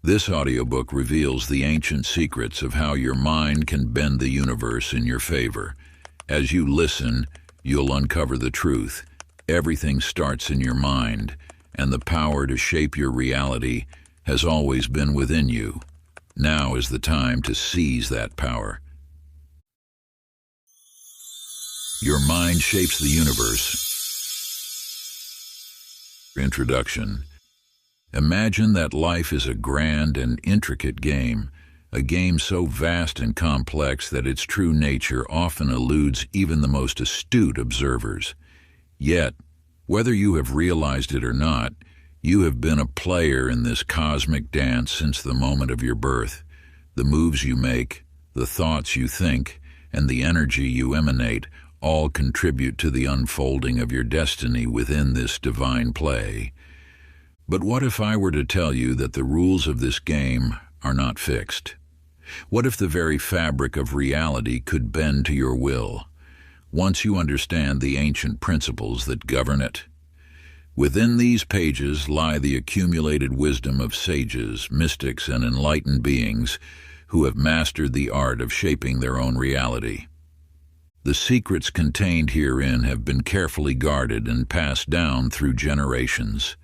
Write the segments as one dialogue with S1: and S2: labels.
S1: This audiobook reveals the ancient secrets of how your mind can bend the universe in your favor. As you listen, you'll uncover the truth. Everything starts in your mind, and the power to shape your reality has always been within you. Now is the time to seize that power. Your mind shapes the universe. Introduction. Imagine that life is a grand and intricate game, a game so vast and complex that its true nature often eludes even the most astute observers. Yet, whether you have realized it or not, you have been a player in this cosmic dance since the moment of your birth. The moves you make, the thoughts you think, and the energy you emanate all contribute to the unfolding of your destiny within this divine play. But what if I were to tell you that the rules of this game are not fixed? What if the very fabric of reality could bend to your will, once you understand the ancient principles that govern it? Within these pages lie the accumulated wisdom of sages, mystics, and enlightened beings who have mastered the art of shaping their own reality. The secrets contained herein have been carefully guarded and passed down through generations,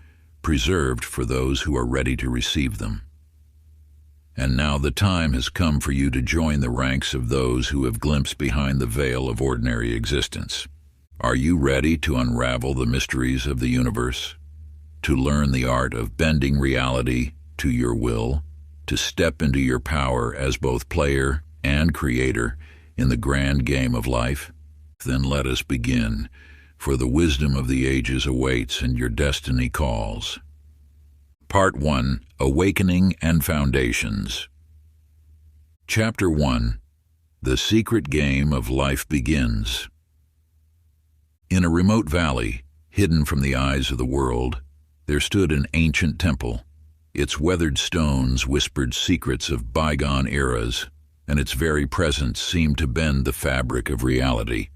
S1: preserved for those who are ready to receive them. And now the time has come for you to join the ranks of those who have glimpsed behind the veil of ordinary existence. Are you ready to unravel the mysteries of the universe? To learn the art of bending reality to your will? To step into your power as both player and creator in the grand game of life? Then let us begin, for the wisdom of the ages awaits and your destiny calls. Part 1. Awakening and Foundations. Chapter 1. The Secret Game of Life Begins. In a remote valley, hidden from the eyes of the world, there stood an ancient temple. Its weathered stones whispered secrets of bygone eras, and its very presence seemed to bend the fabric of reality.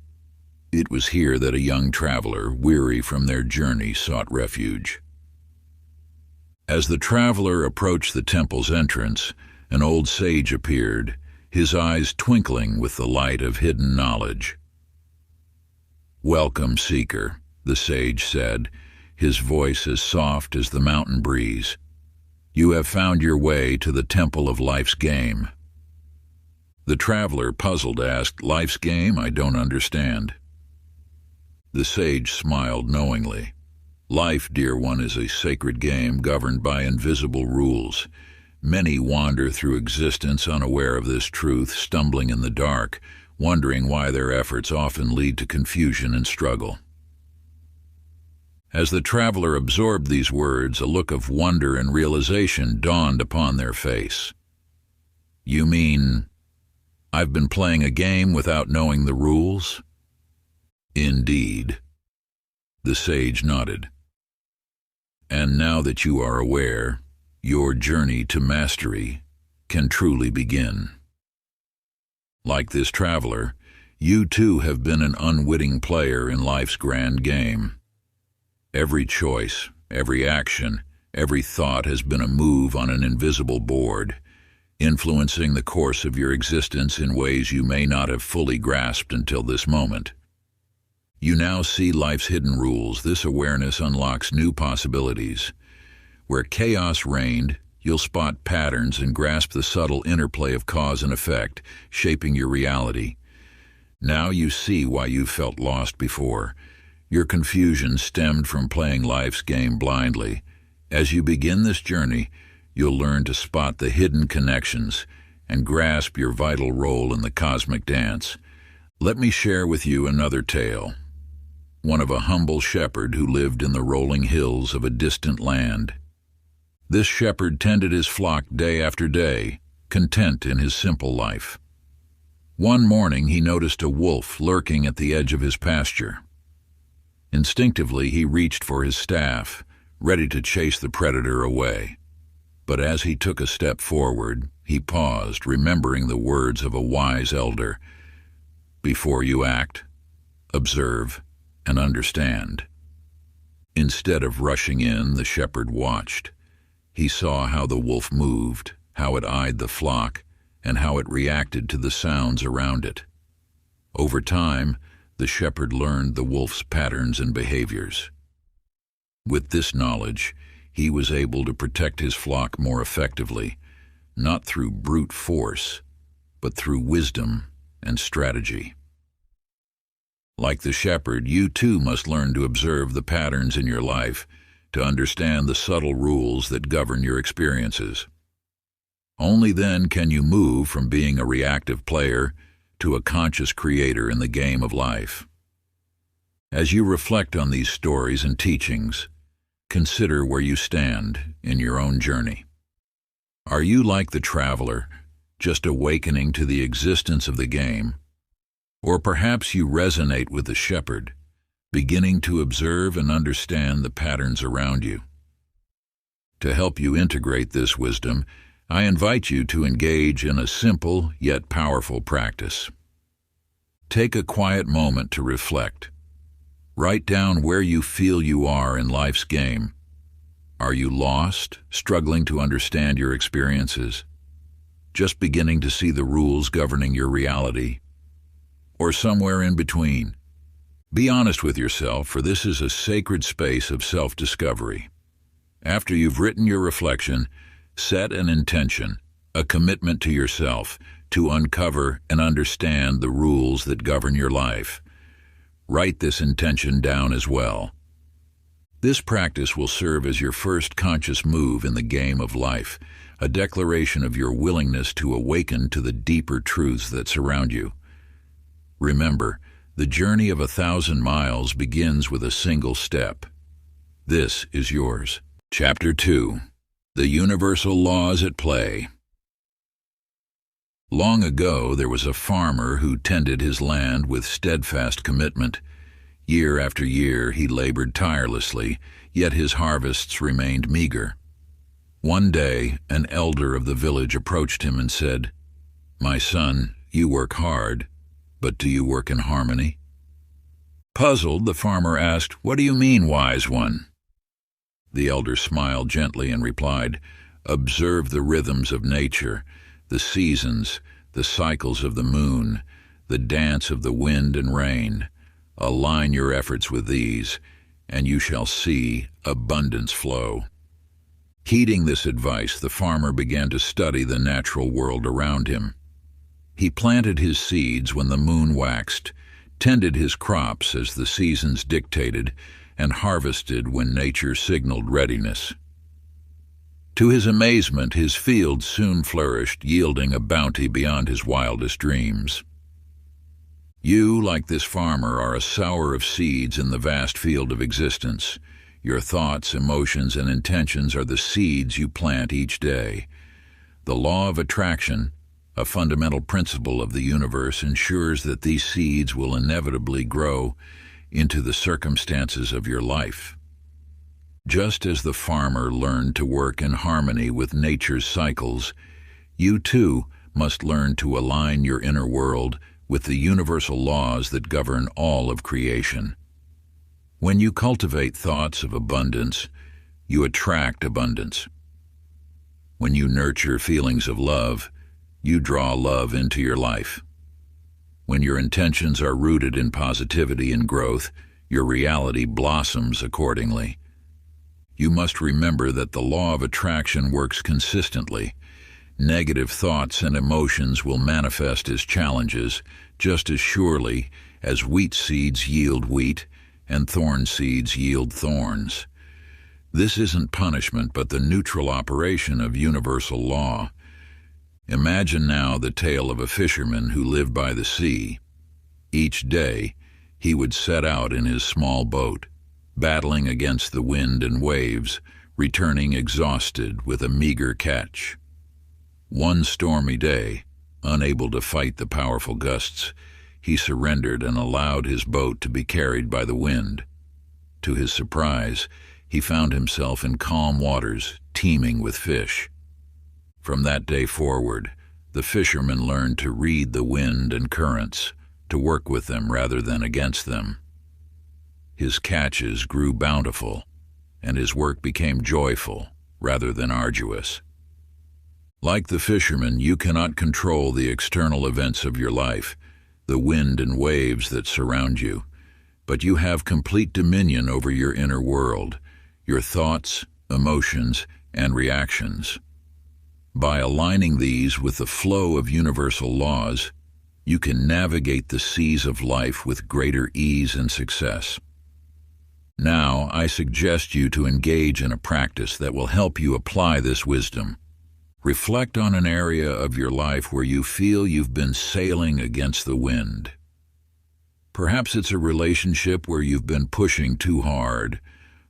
S1: It was here that a young traveler, weary from their journey, sought refuge. As the traveler approached the temple's entrance, an old sage appeared, his eyes twinkling with the light of hidden knowledge. "Welcome, seeker," the sage said, his voice as soft as the mountain breeze. "You have found your way to the temple of life's game." The traveler, puzzled, asked, "Life's game? I don't understand." The sage smiled knowingly. "Life, dear one, is a sacred game governed by invisible rules. Many wander through existence unaware of this truth, stumbling in the dark, wondering why their efforts often lead to confusion and struggle." As the traveler absorbed these words, a look of wonder and realization dawned upon their face. "You mean I've been playing a game without knowing the rules?" "Indeed." The sage nodded. "And now that you are aware, your journey to mastery can truly begin. Like this traveler, you too have been an unwitting player in life's grand game. Every choice, every action, every thought has been a move on an invisible board, influencing the course of your existence in ways you may not have fully grasped until this moment. You now see life's hidden rules. This awareness unlocks new possibilities. Where chaos reigned, you'll spot patterns and grasp the subtle interplay of cause and effect, shaping your reality. Now you see why you felt lost before. Your confusion stemmed from playing life's game blindly. As you begin this journey, you'll learn to spot the hidden connections and grasp your vital role in the cosmic dance. Let me share with you another tale. One of a humble shepherd who lived in the rolling hills of a distant land. This shepherd tended his flock day after day, content in his simple life. One morning he noticed a wolf lurking at the edge of his pasture. Instinctively he reached for his staff, ready to chase the predator away. But as he took a step forward, he paused, remembering the words of a wise elder. "Before you act, observe and understand." Instead of rushing in, the shepherd watched. He saw how the wolf moved, how it eyed the flock, and how it reacted to the sounds around it. Over time, the shepherd learned the wolf's patterns and behaviors. With this knowledge, he was able to protect his flock more effectively, not through brute force, but through wisdom and strategy. Like the shepherd, you too must learn to observe the patterns in your life, to understand the subtle rules that govern your experiences. Only then can you move from being a reactive player to a conscious creator in the game of life. As you reflect on these stories and teachings, consider where you stand in your own journey. Are you like the traveler, just awakening to the existence of the game? Or perhaps you resonate with the shepherd, beginning to observe and understand the patterns around you. To help you integrate this wisdom, I invite you to engage in a simple yet powerful practice. Take a quiet moment to reflect. Write down where you feel you are in life's game. Are you lost, struggling to understand your experiences? Just beginning to see the rules governing your reality? Or somewhere in between? Be honest with yourself, for this is a sacred space of self-discovery. After you've written your reflection, set an intention, a commitment to yourself, to uncover and understand the rules that govern your life. Write this intention down as well. This practice will serve as your first conscious move in the game of life, a declaration of your willingness to awaken to the deeper truths that surround you. Remember, the journey of 1,000 miles begins with a single step. This is yours. Chapter 2. The Universal Laws at Play. Long ago, there was a farmer who tended his land with steadfast commitment. Year after year, he labored tirelessly, yet his harvests remained meager. One day, an elder of the village approached him and said, "My son, you work hard, but do you work in harmony?" Puzzled, the farmer asked, "What do you mean, wise one?" The elder smiled gently and replied, "Observe the rhythms of nature, the seasons, the cycles of the moon, the dance of the wind and rain. Align your efforts with these, and you shall see abundance flow." Heeding this advice, the farmer began to study the natural world around him. He planted his seeds when the moon waxed, tended his crops as the seasons dictated, and harvested when nature signaled readiness. To his amazement, his fields soon flourished, yielding a bounty beyond his wildest dreams. You, like this farmer, are a sower of seeds in the vast field of existence. Your thoughts, emotions, and intentions are the seeds you plant each day. The law of attraction, a fundamental principle of the universe, ensures that these seeds will inevitably grow into the circumstances of your life. Just as the farmer learned to work in harmony with nature's cycles, you too must learn to align your inner world with the universal laws that govern all of creation. When you cultivate thoughts of abundance, you attract abundance. When you nurture feelings of love, you draw love into your life. When your intentions are rooted in positivity and growth, your reality blossoms accordingly. You must remember that the law of attraction works consistently. Negative thoughts and emotions will manifest as challenges, just as surely as wheat seeds yield wheat and thorn seeds yield thorns. This isn't punishment, but the neutral operation of universal law. Imagine now the tale of a fisherman who lived by the sea. Each day, he would set out in his small boat, battling against the wind and waves, returning exhausted with a meager catch. One stormy day, unable to fight the powerful gusts, he surrendered and allowed his boat to be carried by the wind. To his surprise, he found himself in calm waters, teeming with fish. From that day forward, the fisherman learned to read the wind and currents, to work with them rather than against them. His catches grew bountiful, and his work became joyful, rather than arduous. Like the fisherman, you cannot control the external events of your life, the wind and waves that surround you, but you have complete dominion over your inner world, your thoughts, emotions, and reactions. By aligning these with the flow of universal laws, you can navigate the seas of life with greater ease and success. Now, I suggest you to engage in a practice that will help you apply this wisdom. Reflect on an area of your life where you feel you've been sailing against the wind. Perhaps it's a relationship where you've been pushing too hard,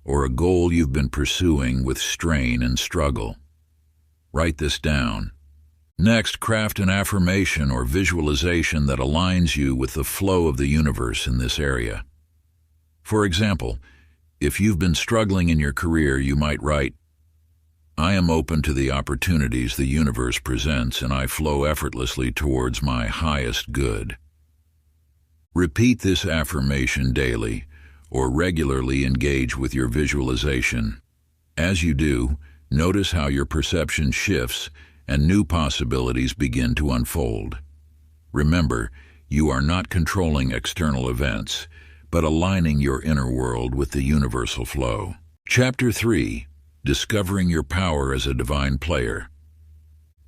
S1: or a goal you've been pursuing with strain and struggle. Write this down. Next, craft an affirmation or visualization that aligns you with the flow of the universe in this area. For example, if you've been struggling in your career, you might write, "I am open to the opportunities the universe presents, and I flow effortlessly towards my highest good." Repeat this affirmation daily, or regularly engage with your visualization. As you do, notice how your perception shifts and new possibilities begin to unfold. Remember, you are not controlling external events, but aligning your inner world with the universal flow. Chapter 3. Discovering your power as a divine player.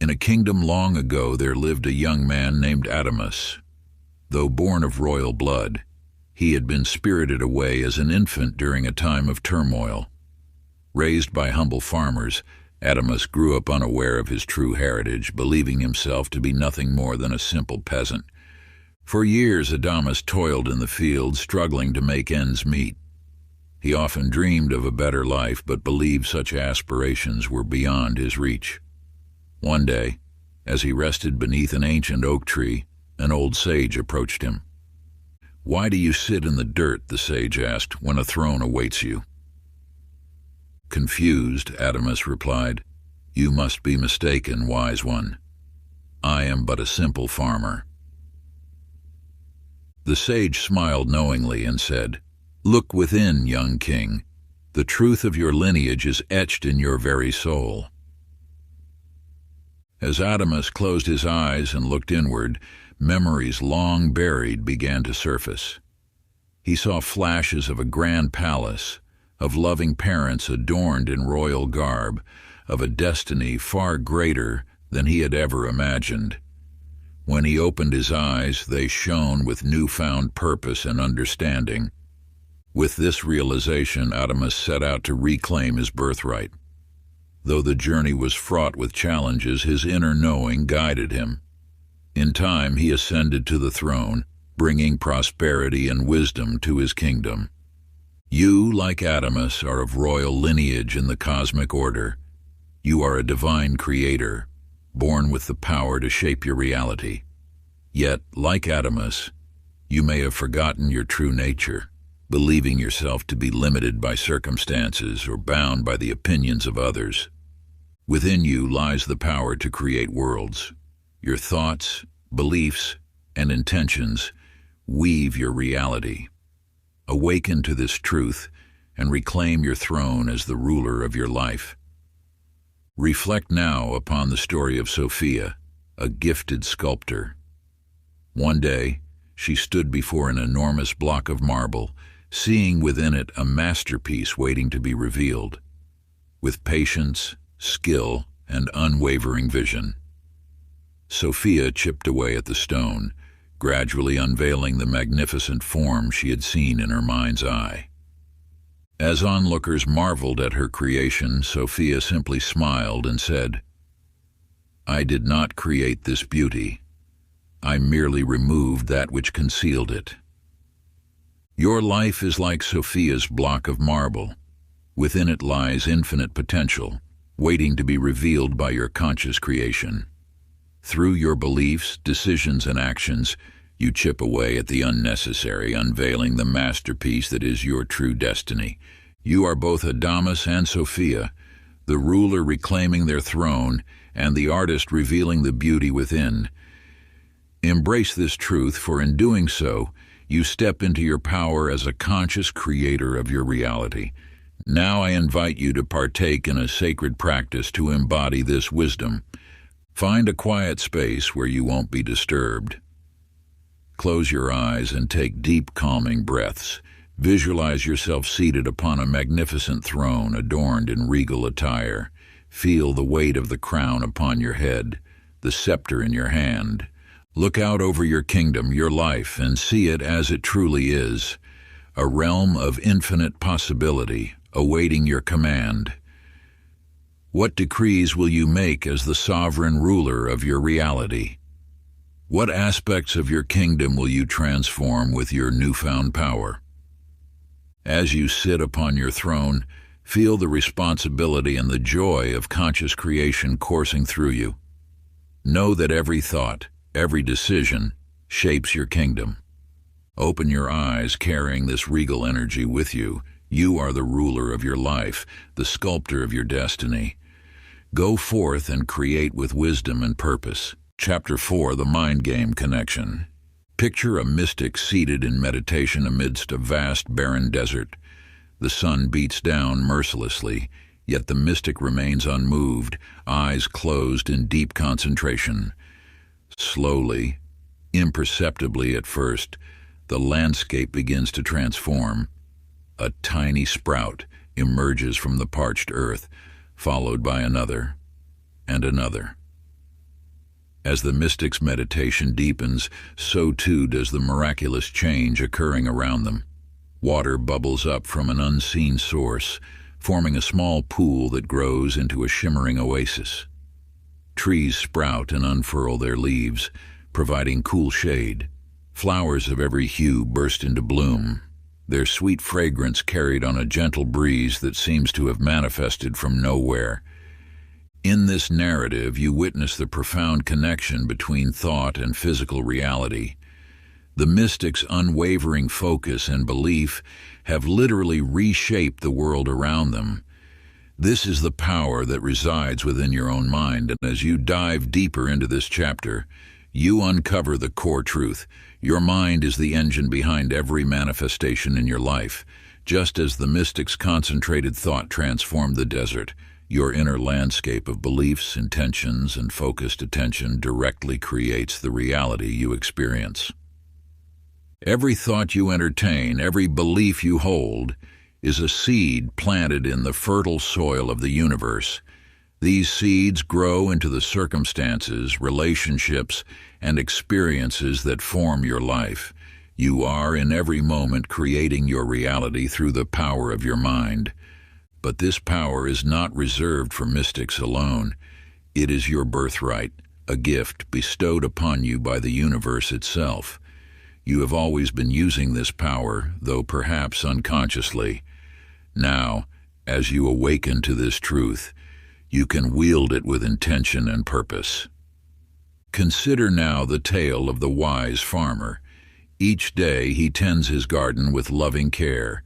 S1: In a kingdom long ago there lived a young man named Adamus. Though born of royal blood, he had been spirited away as an infant during a time of turmoil. Raised by humble farmers, Adamus grew up unaware of his true heritage, believing himself to be nothing more than a simple peasant. For years Adamus toiled in the fields, struggling to make ends meet. He often dreamed of a better life, but believed such aspirations were beyond his reach. One day, as he rested beneath an ancient oak tree, an old sage approached him. "Why do you sit in the dirt?" the sage asked, "when a throne awaits you?" Confused, Adamus replied, "You must be mistaken, wise one. I am but a simple farmer." The sage smiled knowingly and said, "Look within, young king. The truth of your lineage is etched in your very soul." As Adamus closed his eyes and looked inward, memories long buried began to surface. He saw flashes of a grand palace, of loving parents adorned in royal garb, of a destiny far greater than he had ever imagined. When he opened his eyes, they shone with newfound purpose and understanding. With this realization, Adamus set out to reclaim his birthright. Though the journey was fraught with challenges, his inner knowing guided him. In time, he ascended to the throne, bringing prosperity and wisdom to his kingdom. You, like Adamus, are of royal lineage in the cosmic order. You are a divine creator, born with the power to shape your reality. Yet, like Adamus, you may have forgotten your true nature, believing yourself to be limited by circumstances or bound by the opinions of others. Within you lies the power to create worlds. Your thoughts, beliefs, and intentions weave your reality. Awaken to this truth and reclaim your throne as the ruler of your life. Reflect now upon the story of Sophia, a gifted sculptor. One day, she stood before an enormous block of marble, seeing within it a masterpiece waiting to be revealed. With patience, skill, and unwavering vision, Sophia chipped away at the stone, gradually unveiling the magnificent form she had seen in her mind's eye. As onlookers marveled at her creation, Sophia simply smiled and said, "I did not create this beauty. I merely removed that which concealed it." Your life is like Sophia's block of marble. Within it lies infinite potential, waiting to be revealed by your conscious creation. Through your beliefs, decisions, and actions, you chip away at the unnecessary, unveiling the masterpiece that is your true destiny. You are both Adamus and Sophia, the ruler reclaiming their throne and the artist revealing the beauty within. Embrace this truth, for in doing so, you step into your power as a conscious creator of your reality. Now I invite you to partake in a sacred practice to embody this wisdom. Find a quiet space where you won't be disturbed. Close your eyes and take deep, calming breaths. Visualize yourself seated upon a magnificent throne adorned in regal attire. Feel the weight of the crown upon your head, the scepter in your hand. Look out over your kingdom, your life, and see it as it truly is, a realm of infinite possibility awaiting your command. What decrees will you make as the sovereign ruler of your reality? What aspects of your kingdom will you transform with your newfound power? As you sit upon your throne, feel the responsibility and the joy of conscious creation coursing through you. Know that every thought, every decision, shapes your kingdom. Open your eyes, carrying this regal energy with you. You are the ruler of your life, the sculptor of your destiny. Go forth and create with wisdom and purpose. Chapter 4, The Mind Game Connection. Picture a mystic seated in meditation amidst a vast, barren desert. The sun beats down mercilessly, yet the mystic remains unmoved, eyes closed in deep concentration. Slowly, imperceptibly at first, the landscape begins to transform. A tiny sprout emerges from the parched earth, followed by another and another. As the mystic's meditation deepens, so too does the miraculous change occurring around them. Water bubbles up from an unseen source, forming a small pool that grows into a shimmering oasis. Trees sprout and unfurl their leaves, providing cool shade. Flowers of every hue burst into bloom, their sweet fragrance carried on a gentle breeze that seems to have manifested from nowhere. In this narrative, you witness the profound connection between thought and physical reality. The mystic's unwavering focus and belief have literally reshaped the world around them. This is the power that resides within your own mind, and as you dive deeper into this chapter, you uncover the core truth. Your mind is the engine behind every manifestation in your life. Just as the mystic's concentrated thought transformed the desert, your inner landscape of beliefs, intentions, and focused attention directly creates the reality you experience. Every thought you entertain, every belief you hold, is a seed planted in the fertile soil of the universe. These seeds grow into the circumstances, relationships, and experiences that form your life. You are, in every moment, creating your reality through the power of your mind. But this power is not reserved for mystics alone. It is your birthright, a gift bestowed upon you by the universe itself. You have always been using this power, though perhaps unconsciously. Now, as you awaken to this truth, you can wield it with intention and purpose. Consider now the tale of the wise farmer. Each day he tends his garden with loving care,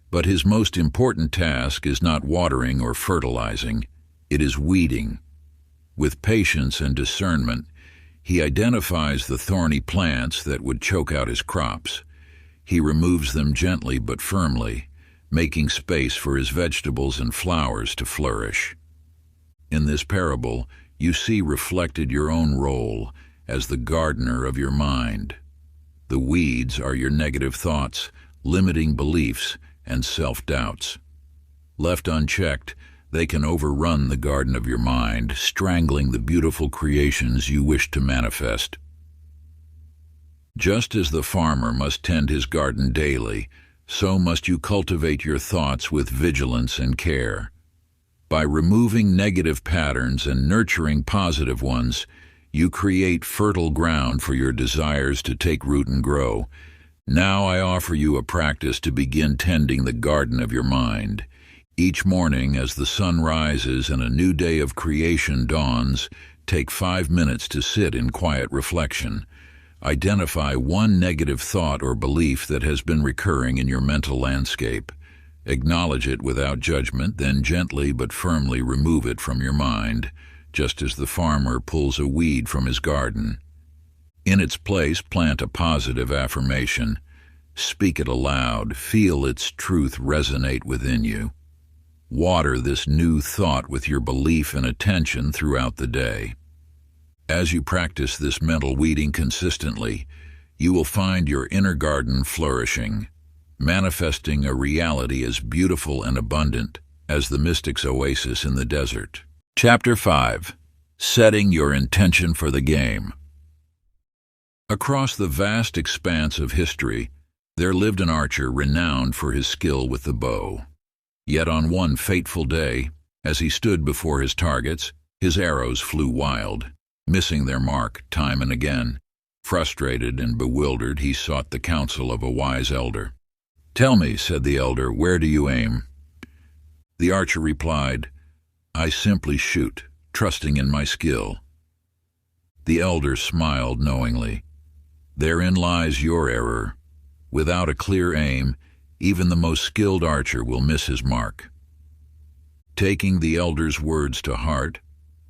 S1: but his most important task is not watering or fertilizing, it is weeding. With patience and discernment, he identifies the thorny plants that would choke out his crops. He removes them gently but firmly, making space for his vegetables and flowers to flourish. In this parable, you see reflected your own role as the gardener of your mind. The weeds are your negative thoughts, limiting beliefs, and self-doubts. Left unchecked, they can overrun the garden of your mind, strangling the beautiful creations you wish to manifest. Just as the farmer must tend his garden daily, so must you cultivate your thoughts with vigilance and care. By removing negative patterns and nurturing positive ones, you create fertile ground for your desires to take root and grow. Now I offer you a practice to begin tending the garden of your mind. Each morning, as the sun rises and a new day of creation dawns, take 5 minutes to sit in quiet reflection. Identify one negative thought or belief that has been recurring in your mental landscape. Acknowledge it without judgment, then gently but firmly remove it from your mind, just as the farmer pulls a weed from his garden. In its place, plant a positive affirmation. Speak it aloud. Feel its truth resonate within you. Water this new thought with your belief and attention throughout the day. As you practice this mental weeding consistently, you will find your inner garden flourishing, manifesting a reality as beautiful and abundant as the mystic's oasis in the desert. Chapter 5. Setting your intention for the game. Across the vast expanse of history, there lived an archer renowned for his skill with the bow. Yet on one fateful day, as he stood before his targets, his arrows flew wild, missing their mark time and again. Frustrated and bewildered, he sought the counsel of a wise elder. "Tell me," said the elder, "where do you aim?" The archer replied, "I simply shoot, trusting in my skill." The elder smiled knowingly. "Therein lies your error. Without a clear aim, even the most skilled archer will miss his mark." Taking the elder's words to heart,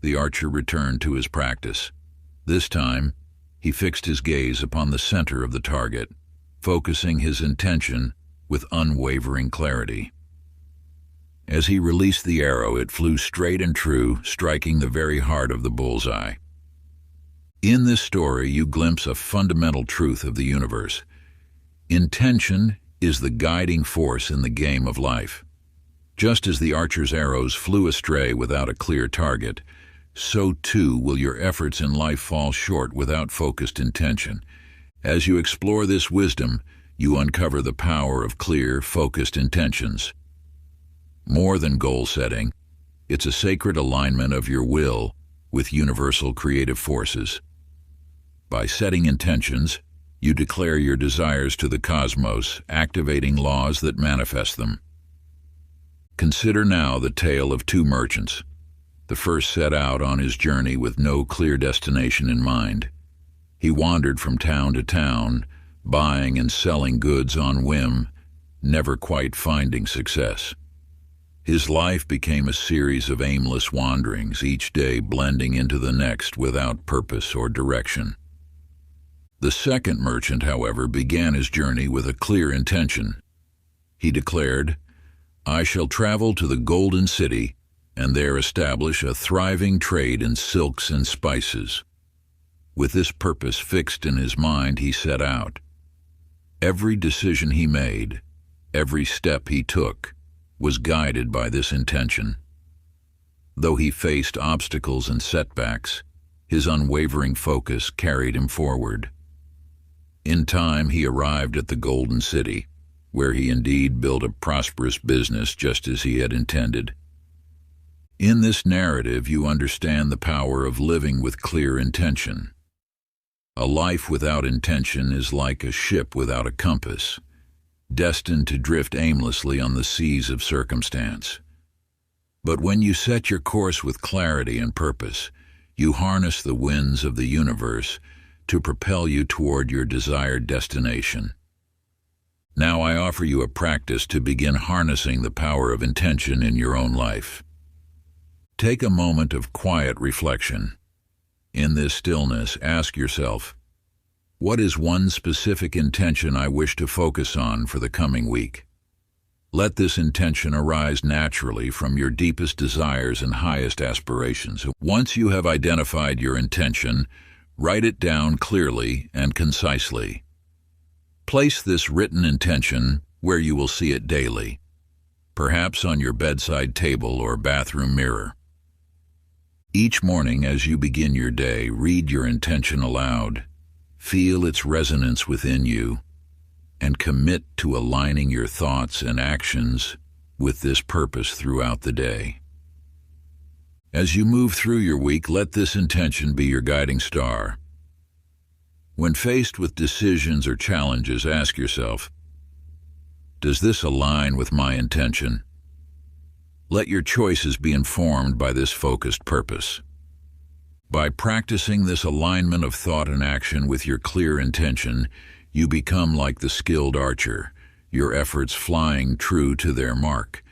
S1: the archer returned to his practice. This time, he fixed his gaze upon the center of the target, focusing his intention with unwavering clarity. As he released the arrow, it flew straight and true, striking the very heart of the bullseye. In this story, you glimpse a fundamental truth of the universe. Intention is the guiding force in the game of life. Just as the archer's arrows flew astray without a clear target, so too will your efforts in life fall short without focused intention. As you explore this wisdom, you uncover the power of clear, focused intentions. More than goal setting, it's a sacred alignment of your will with universal creative forces. By setting intentions, you declare your desires to the cosmos, activating laws that manifest them. Consider now the tale of two merchants. The first set out on his journey with no clear destination in mind. He wandered from town to town, buying and selling goods on whim, never quite finding success. His life became a series of aimless wanderings, each day blending into the next without purpose or direction. The second merchant, however, began his journey with a clear intention. He declared, "I shall travel to the Golden City and there establish a thriving trade in silks and spices." With this purpose fixed in his mind, he set out. Every decision he made, every step he took, was guided by this intention. Though he faced obstacles and setbacks, his unwavering focus carried him forward. In time, he arrived at the Golden City, where he indeed built a prosperous business just as he had intended. In this narrative, you understand the power of living with clear intention. A life without intention is like a ship without a compass, destined to drift aimlessly on the seas of circumstance. But when you set your course with clarity and purpose, you harness the winds of the universe to propel you toward your desired destination. Now I offer you a practice to begin harnessing the power of intention in your own life. Take a moment of quiet reflection. In this stillness, ask yourself, what is one specific intention I wish to focus on for the coming week? Let this intention arise naturally from your deepest desires and highest aspirations. Once you have identified your intention, write it down clearly and concisely. Place this written intention where you will see it daily, perhaps on your bedside table or bathroom mirror. Each morning as you begin your day, read your intention aloud. Feel its resonance within you, and commit to aligning your thoughts and actions with this purpose throughout the day. As you move through your week, let this intention be your guiding star. When faced with decisions or challenges, ask yourself, does this align with my intention? Let your choices be informed by this focused purpose. By practicing this alignment of thought and action with your clear intention, you become like the skilled archer, your efforts flying true to their mark.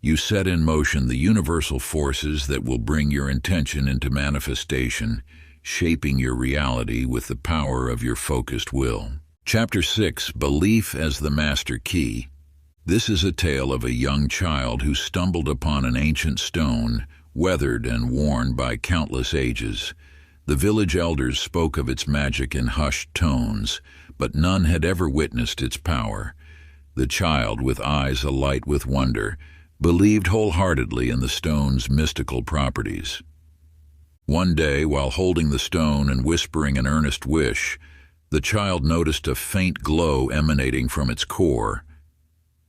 S1: You set in motion the universal forces that will bring your intention into manifestation, shaping your reality with the power of your focused will. Chapter 6. Belief as the Master Key. This is a tale of a young child who stumbled upon an ancient stone, weathered and worn by countless ages. The village elders spoke of its magic in hushed tones, but none had ever witnessed its power. The child, with eyes alight with wonder, believed wholeheartedly in the stone's mystical properties. One day, while holding the stone and whispering an earnest wish, the child noticed a faint glow emanating from its core.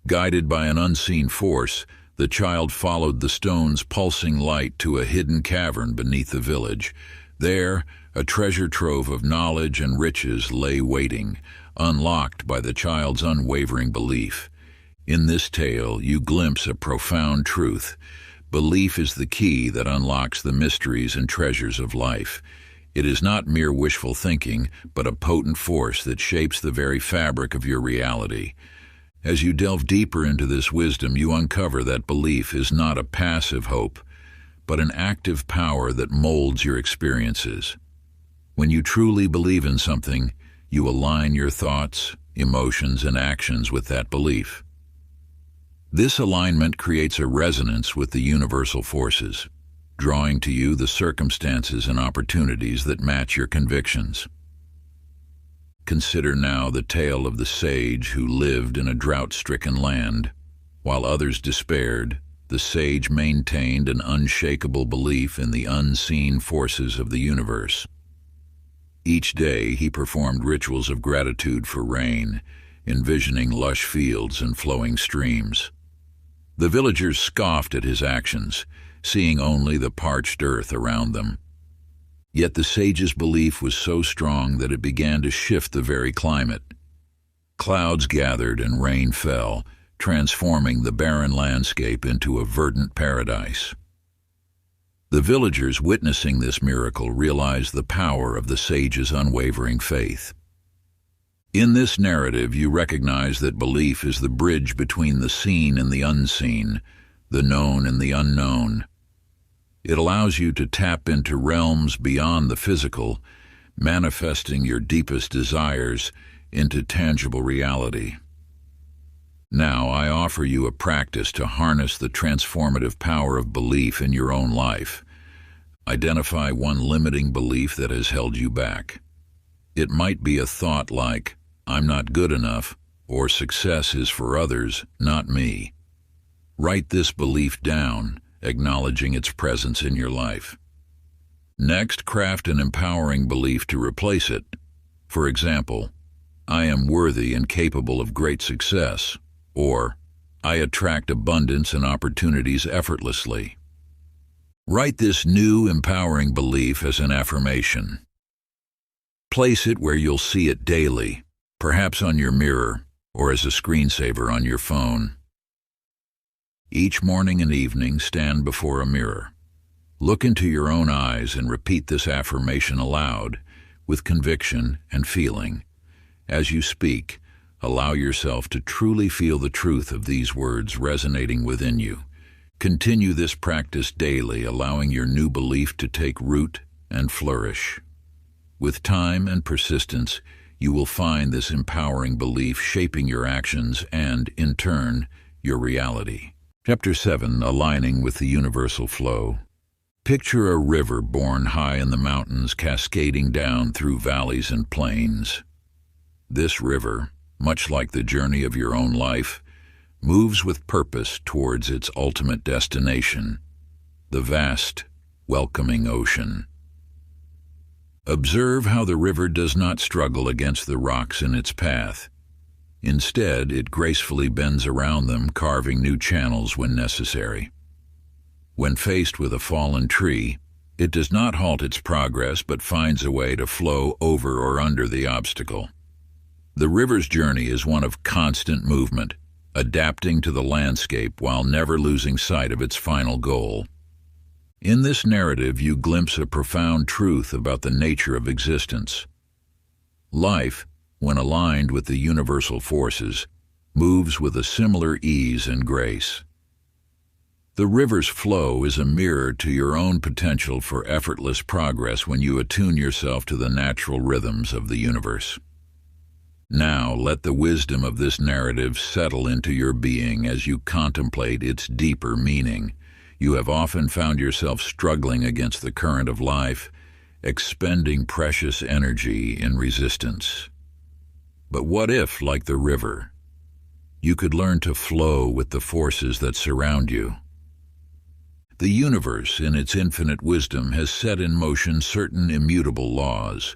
S1: Guided by an unseen force, the child followed the stone's pulsing light to a hidden cavern beneath the village. There, a treasure trove of knowledge and riches lay waiting, unlocked by the child's unwavering belief. In this tale, you glimpse a profound truth. Belief is the key that unlocks the mysteries and treasures of life. It is not mere wishful thinking, but a potent force that shapes the very fabric of your reality. As you delve deeper into this wisdom, you uncover that belief is not a passive hope, but an active power that molds your experiences. When you truly believe in something, you align your thoughts, emotions, and actions with that belief. This alignment creates a resonance with the universal forces, drawing to you the circumstances and opportunities that match your convictions. Consider now the tale of the sage who lived in a drought-stricken land. While others despaired, the sage maintained an unshakable belief in the unseen forces of the universe. Each day he performed rituals of gratitude for rain, envisioning lush fields and flowing streams. The villagers scoffed at his actions, seeing only the parched earth around them. Yet the sage's belief was so strong that it began to shift the very climate. Clouds gathered and rain fell, transforming the barren landscape into a verdant paradise. The villagers witnessing this miracle realized the power of the sage's unwavering faith. In this narrative, you recognize that belief is the bridge between the seen and the unseen, the known and the unknown. It allows you to tap into realms beyond the physical, manifesting your deepest desires into tangible reality. Now, I offer you a practice to harness the transformative power of belief in your own life. Identify one limiting belief that has held you back. It might be a thought like, "I'm not good enough," or "success is for others, not me." Write this belief down, acknowledging its presence in your life. Next, craft an empowering belief to replace it. For example, "I am worthy and capable of great success," or "I attract abundance and opportunities effortlessly." Write this new, empowering belief as an affirmation. Place it where you'll see it daily, perhaps on your mirror or as a screensaver on your phone. Each morning and evening, stand before a mirror. Look into your own eyes and repeat this affirmation aloud, with conviction and feeling. As you speak, allow yourself to truly feel the truth of these words resonating within you. Continue this practice daily, allowing your new belief to take root and flourish. With time and persistence, you will find this empowering belief shaping your actions and, in turn, your reality. Chapter 7. Aligning with the Universal Flow. Picture a river born high in the mountains, cascading down through valleys and plains. This river, much like the journey of your own life, moves with purpose towards its ultimate destination, the vast, welcoming ocean. Observe how the river does not struggle against the rocks in its path. Instead, it gracefully bends around them, carving new channels when necessary. When faced with a fallen tree, it does not halt its progress but finds a way to flow over or under the obstacle. The river's journey is one of constant movement, adapting to the landscape while never losing sight of its final goal. In this narrative, you glimpse a profound truth about the nature of existence. Life, when aligned with the universal forces, moves with a similar ease and grace. The river's flow is a mirror to your own potential for effortless progress when you attune yourself to the natural rhythms of the universe. Now let the wisdom of this narrative settle into your being as you contemplate its deeper meaning. You have often found yourself struggling against the current of life, expending precious energy in resistance. But what if, like the river, you could learn to flow with the forces that surround you? The universe, in its infinite wisdom, has set in motion certain immutable laws.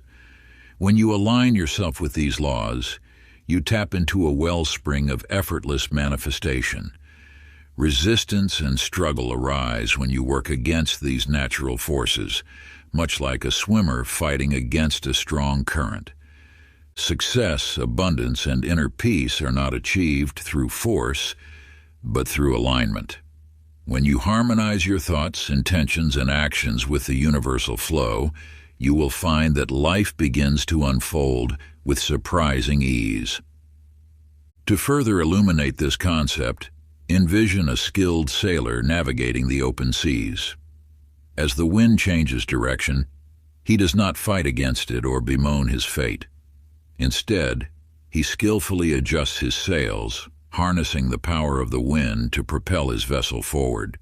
S1: When you align yourself with these laws, you tap into a wellspring of effortless manifestation. Resistance and struggle arise when you work against these natural forces, much like a swimmer fighting against a strong current. Success, abundance, and inner peace are not achieved through force, but through alignment. When you harmonize your thoughts, intentions, and actions with the universal flow, you will find that life begins to unfold with surprising ease. To further illuminate this concept, envision a skilled sailor navigating the open seas. As the wind changes direction, he does not fight against it or bemoan his fate. Instead, he skillfully adjusts his sails, harnessing the power of the wind to propel his vessel forward.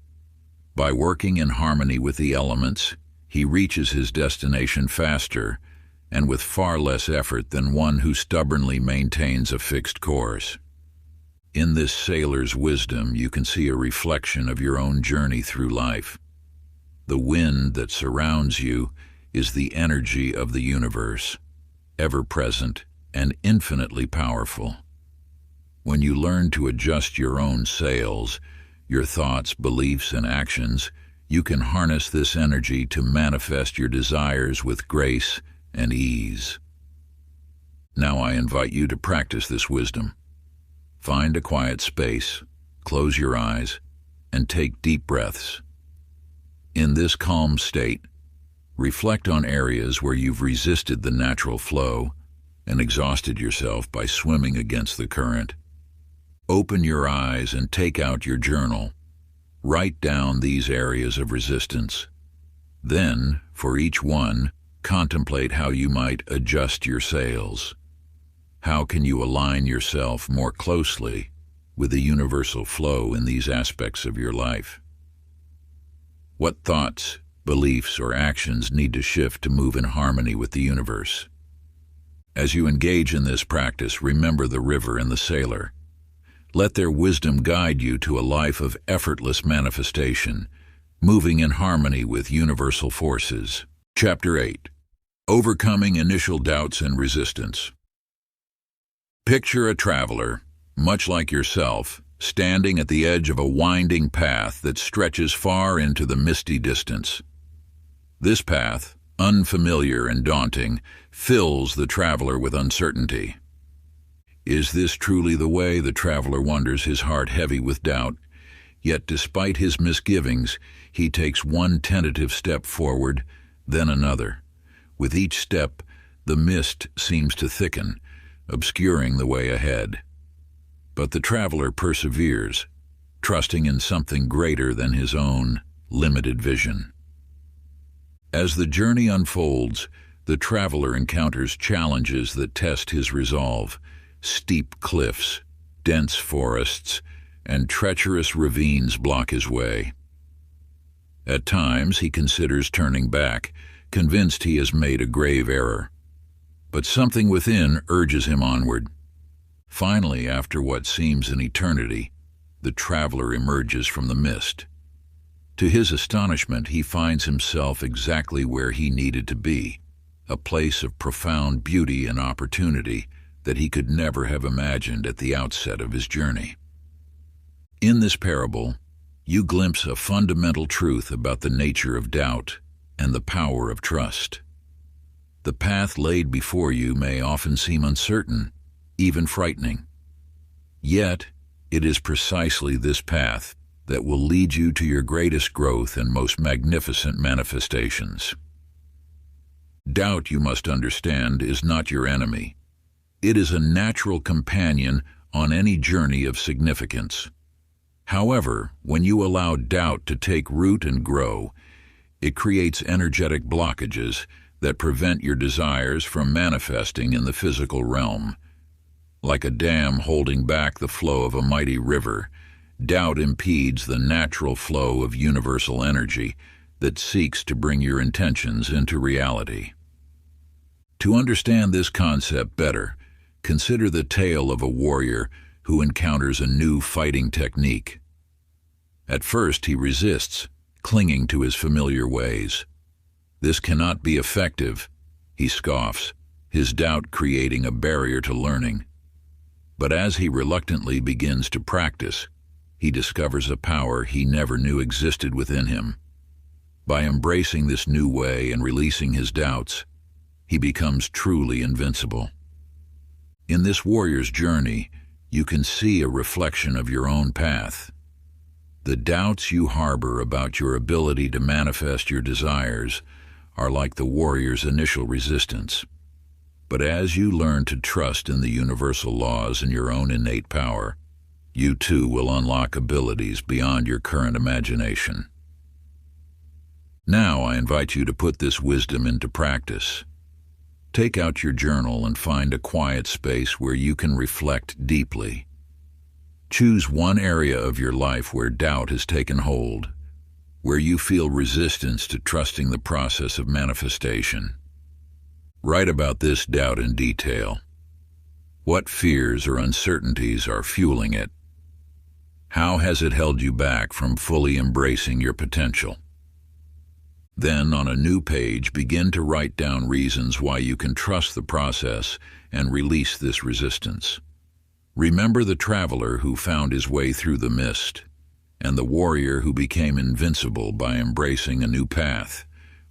S1: By working in harmony with the elements, he reaches his destination faster and with far less effort than one who stubbornly maintains a fixed course. In this sailor's wisdom, you can see a reflection of your own journey through life. The wind that surrounds you is the energy of the universe, ever-present and infinitely powerful. When you learn to adjust your own sails, your thoughts, beliefs, and actions, you can harness this energy to manifest your desires with grace and ease. Now I invite you to practice this wisdom. Find a quiet space, close your eyes, and take deep breaths. In this calm state, reflect on areas where you've resisted the natural flow and exhausted yourself by swimming against the current. Open your eyes and take out your journal. Write down these areas of resistance. Then, for each one, contemplate how you might adjust your sails. How can you align yourself more closely with the universal flow in these aspects of your life? What thoughts, beliefs, or actions need to shift to move in harmony with the universe? As you engage in this practice, remember the river and the sailor. Let their wisdom guide you to a life of effortless manifestation, moving in harmony with universal forces. Chapter 8. Overcoming Initial Doubts and Resistance. Picture a traveler, much like yourself, standing at the edge of a winding path that stretches far into the misty distance. This path, unfamiliar and daunting, fills the traveler with uncertainty. Is this truly the way? The traveler wonders, his heart heavy with doubt. Yet despite his misgivings, he takes one tentative step forward, then another. With each step, the mist seems to thicken, obscuring the way ahead. But the traveler perseveres, trusting in something greater than his own limited vision. As the journey unfolds, the traveler encounters challenges that test his resolve. Steep cliffs, dense forests, and treacherous ravines block his way. At times, he considers turning back, convinced he has made a grave error. But something within urges him onward. Finally, after what seems an eternity, the traveler emerges from the mist. To his astonishment, he finds himself exactly where he needed to be, a place of profound beauty and opportunity that he could never have imagined at the outset of his journey. In this parable, you glimpse a fundamental truth about the nature of doubt and the power of trust. The path laid before you may often seem uncertain, even frightening. Yet, it is precisely this path that will lead you to your greatest growth and most magnificent manifestations. Doubt, you must understand, is not your enemy. It is a natural companion on any journey of significance. However, when you allow doubt to take root and grow, it creates energetic blockages that prevent your desires from manifesting in the physical realm. Like a dam holding back the flow of a mighty river, doubt impedes the natural flow of universal energy that seeks to bring your intentions into reality. To understand this concept better, consider the tale of a warrior who encounters a new fighting technique. At first he resists, clinging to his familiar ways. This cannot be effective, he scoffs, his doubt creating a barrier to learning. But as he reluctantly begins to practice, he discovers a power he never knew existed within him. By embracing this new way and releasing his doubts, he becomes truly invincible. In this warrior's journey, you can see a reflection of your own path. The doubts you harbor about your ability to manifest your desires are like the warrior's initial resistance. But as you learn to trust in the universal laws and your own innate power, you too will unlock abilities beyond your current imagination. Now I invite you to put this wisdom into practice. Take out your journal and find a quiet space where you can reflect deeply. Choose one area of your life where doubt has taken hold, where you feel resistance to trusting the process of manifestation. Write about this doubt in detail. What fears or uncertainties are fueling it? How has it held you back from fully embracing your potential? Then, on a new page, begin to write down reasons why you can trust the process and release this resistance. Remember the traveler who found his way through the mist, and the warrior who became invincible by embracing a new path.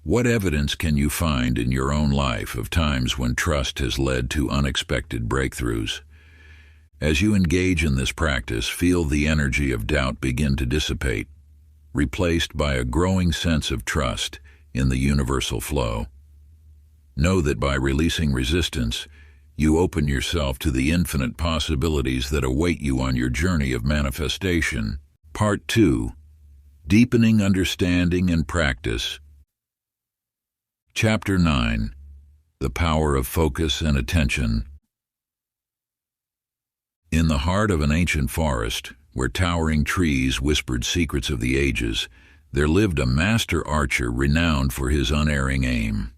S1: What evidence can you find in your own life of times when trust has led to unexpected breakthroughs? As you engage in this practice, feel the energy of doubt begin to dissipate, replaced by a growing sense of trust in the universal flow. Know that by releasing resistance, you open yourself to the infinite possibilities that await you on your journey of manifestation. Part 2. Deepening Understanding and Practice. Chapter 9. The Power of Focus and Attention. In the heart of an ancient forest, where towering trees whispered secrets of the ages, there lived a master archer renowned for his unerring aim.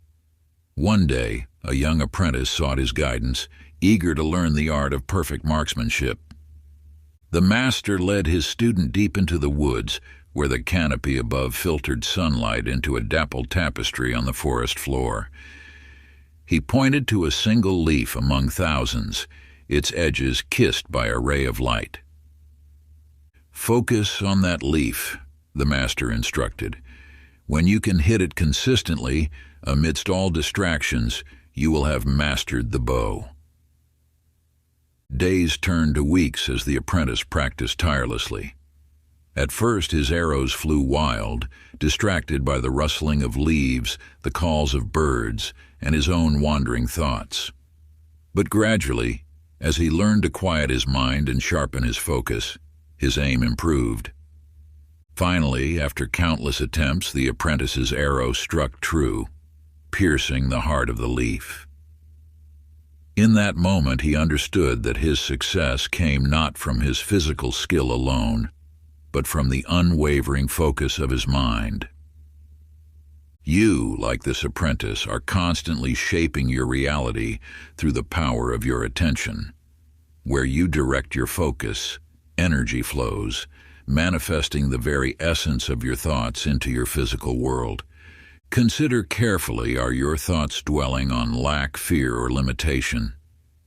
S1: One day, a young apprentice sought his guidance, eager to learn the art of perfect marksmanship. The master led his student deep into the woods, where the canopy above filtered sunlight into a dappled tapestry on the forest floor. He pointed to a single leaf among thousands, its edges kissed by a ray of light. "Focus on that leaf," the master instructed. "When you can hit it consistently, amidst all distractions, you will have mastered the bow." Days turned to weeks as the apprentice practiced tirelessly. At first his arrows flew wild, distracted by the rustling of leaves, the calls of birds, and his own wandering thoughts. But gradually, as he learned to quiet his mind and sharpen his focus, his aim improved. Finally, after countless attempts, the apprentice's arrow struck true, piercing the heart of the leaf. In that moment he understood that his success came not from his physical skill alone, but from the unwavering focus of his mind. You, like this apprentice, are constantly shaping your reality through the power of your attention. Where you direct your focus, energy flows, manifesting the very essence of your thoughts into your physical world. Consider carefully, are your thoughts dwelling on lack, fear, or limitation?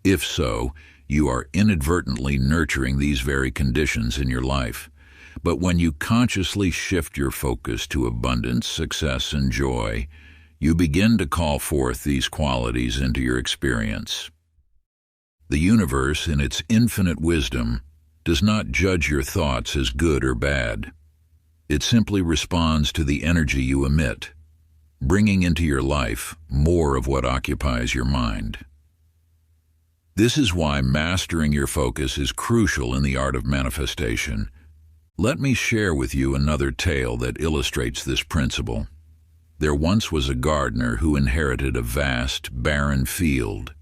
S1: If so, you are inadvertently nurturing these very conditions in your life. But when you consciously shift your focus to abundance, success, and joy, you begin to call forth these qualities into your experience. The universe, in its infinite wisdom, does not judge your thoughts as good or bad. It simply responds to the energy you emit, bringing into your life more of what occupies your mind. This is why mastering your focus is crucial in the art of manifestation. Let me share with you another tale that illustrates this principle. There once was a gardener who inherited a vast, barren field.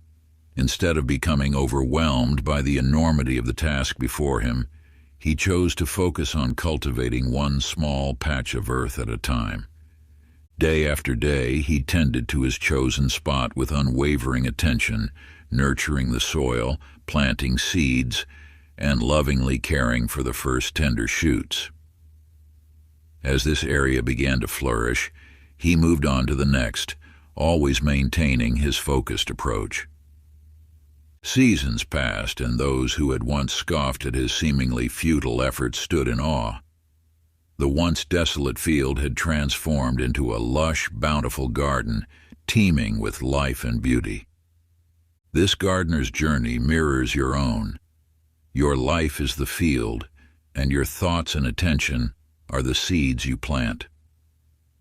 S1: Instead of becoming overwhelmed by the enormity of the task before him, he chose to focus on cultivating one small patch of earth at a time. Day after day, he tended to his chosen spot with unwavering attention, nurturing the soil, planting seeds, and lovingly caring for the first tender shoots. As this area began to flourish, he moved on to the next, always maintaining his focused approach. Seasons passed, and those who had once scoffed at his seemingly futile efforts stood in awe. The once desolate field had transformed into a lush, bountiful garden, teeming with life and beauty. This gardener's journey mirrors your own. Your life is the field, and your thoughts and attention are the seeds you plant.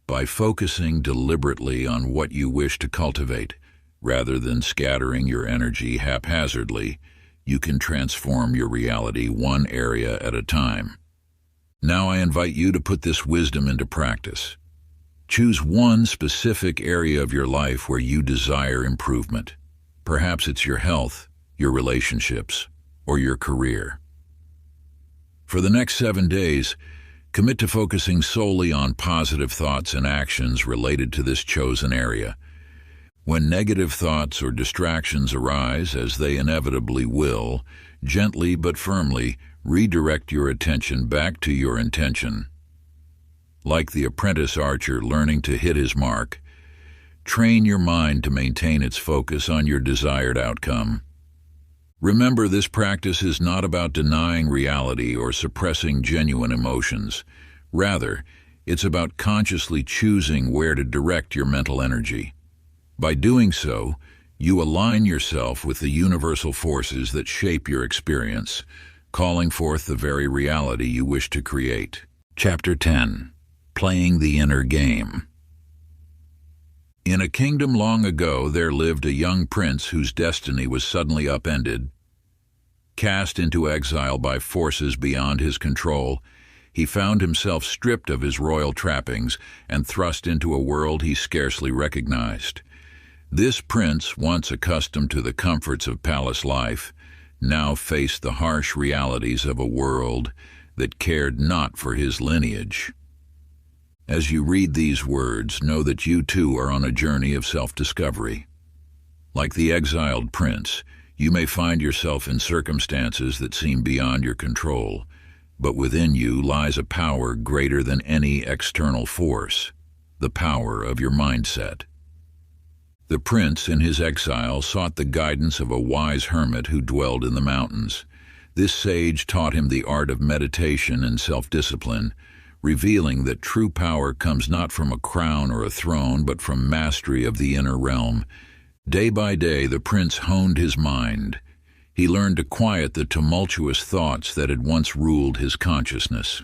S1: By focusing deliberately on what you wish to cultivate, rather than scattering your energy haphazardly, you can transform your reality one area at a time. Now I invite you to put this wisdom into practice. Choose one specific area of your life where you desire improvement. Perhaps it's your health, your relationships, or your career. For the next 7 days, commit to focusing solely on positive thoughts and actions related to this chosen area. When negative thoughts or distractions arise, as they inevitably will, gently but firmly redirect your attention back to your intention. Like the apprentice archer learning to hit his mark, train your mind to maintain its focus on your desired outcome. Remember, this practice is not about denying reality or suppressing genuine emotions. Rather, it's about consciously choosing where to direct your mental energy. By doing so, you align yourself with the universal forces that shape your experience, calling forth the very reality you wish to create. Chapter 10. Playing the Inner Game. In a kingdom long ago, there lived a young prince whose destiny was suddenly upended. Cast into exile by forces beyond his control, he found himself stripped of his royal trappings and thrust into a world he scarcely recognized. This prince, once accustomed to the comforts of palace life, now faced the harsh realities of a world that cared not for his lineage. As you read these words, know that you too are on a journey of self-discovery. Like the exiled prince, you may find yourself in circumstances that seem beyond your control, but within you lies a power greater than any external force, the power of your mindset. The prince, in his exile, sought the guidance of a wise hermit who dwelled in the mountains. This sage taught him the art of meditation and self-discipline, revealing that true power comes not from a crown or a throne, but from mastery of the inner realm. Day by day, the prince honed his mind. He learned to quiet the tumultuous thoughts that had once ruled his consciousness.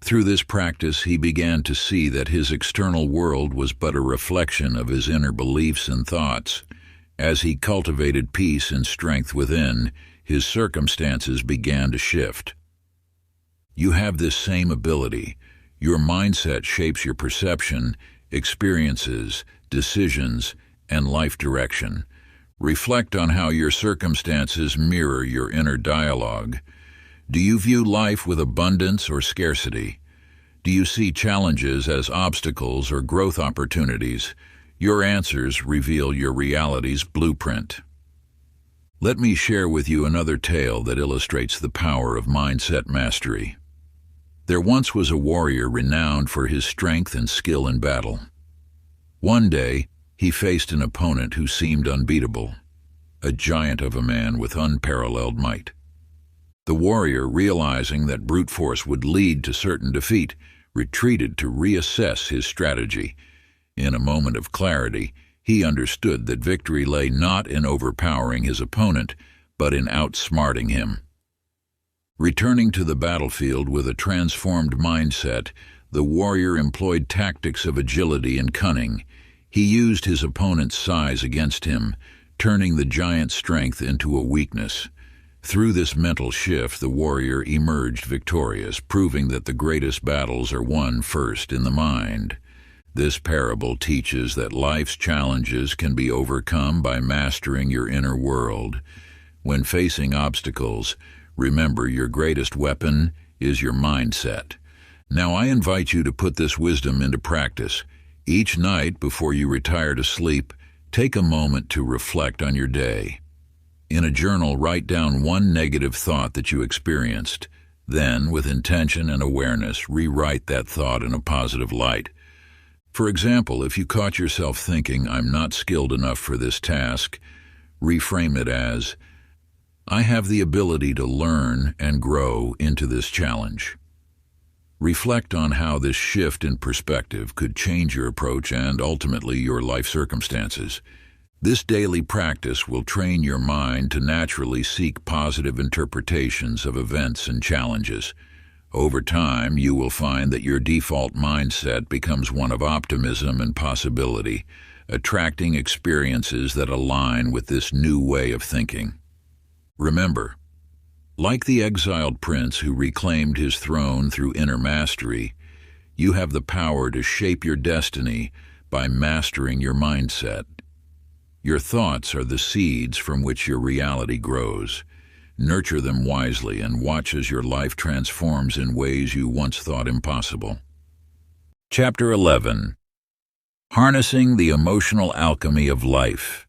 S1: Through this practice, he began to see that his external world was but a reflection of his inner beliefs and thoughts. As he cultivated peace and strength within, his circumstances began to shift. You have this same ability. Your mindset shapes your perception, experiences, decisions, and life direction. Reflect on how your circumstances mirror your inner dialogue. Do you view life with abundance or scarcity? Do you see challenges as obstacles or growth opportunities? Your answers reveal your reality's blueprint. Let me share with you another tale that illustrates the power of mindset mastery. There once was a warrior renowned for his strength and skill in battle. One day, he faced an opponent who seemed unbeatable, a giant of a man with unparalleled might. The warrior, realizing that brute force would lead to certain defeat, retreated to reassess his strategy. In a moment of clarity, he understood that victory lay not in overpowering his opponent, but in outsmarting him. Returning to the battlefield with a transformed mindset, the warrior employed tactics of agility and cunning. He used his opponent's size against him, turning the giant's strength into a weakness. Through this mental shift, the warrior emerged victorious, proving that the greatest battles are won first in the mind. This parable teaches that life's challenges can be overcome by mastering your inner world. When facing obstacles, remember your greatest weapon is your mindset. Now I invite you to put this wisdom into practice. Each night before you retire to sleep, take a moment to reflect on your day. In a journal, write down one negative thought that you experienced. Then, with intention and awareness, rewrite that thought in a positive light. For example, if you caught yourself thinking, "I'm not skilled enough for this task," reframe it as, "I have the ability to learn and grow into this challenge." Reflect on how this shift in perspective could change your approach and ultimately your life circumstances. This daily practice will train your mind to naturally seek positive interpretations of events and challenges. Over time, you will find that your default mindset becomes one of optimism and possibility, attracting experiences that align with this new way of thinking. Remember, like the exiled prince who reclaimed his throne through inner mastery, you have the power to shape your destiny by mastering your mindset. Your thoughts are the seeds from which your reality grows. Nurture them wisely and watch as your life transforms in ways you once thought impossible. Chapter 11. Harnessing the Emotional Alchemy of Life.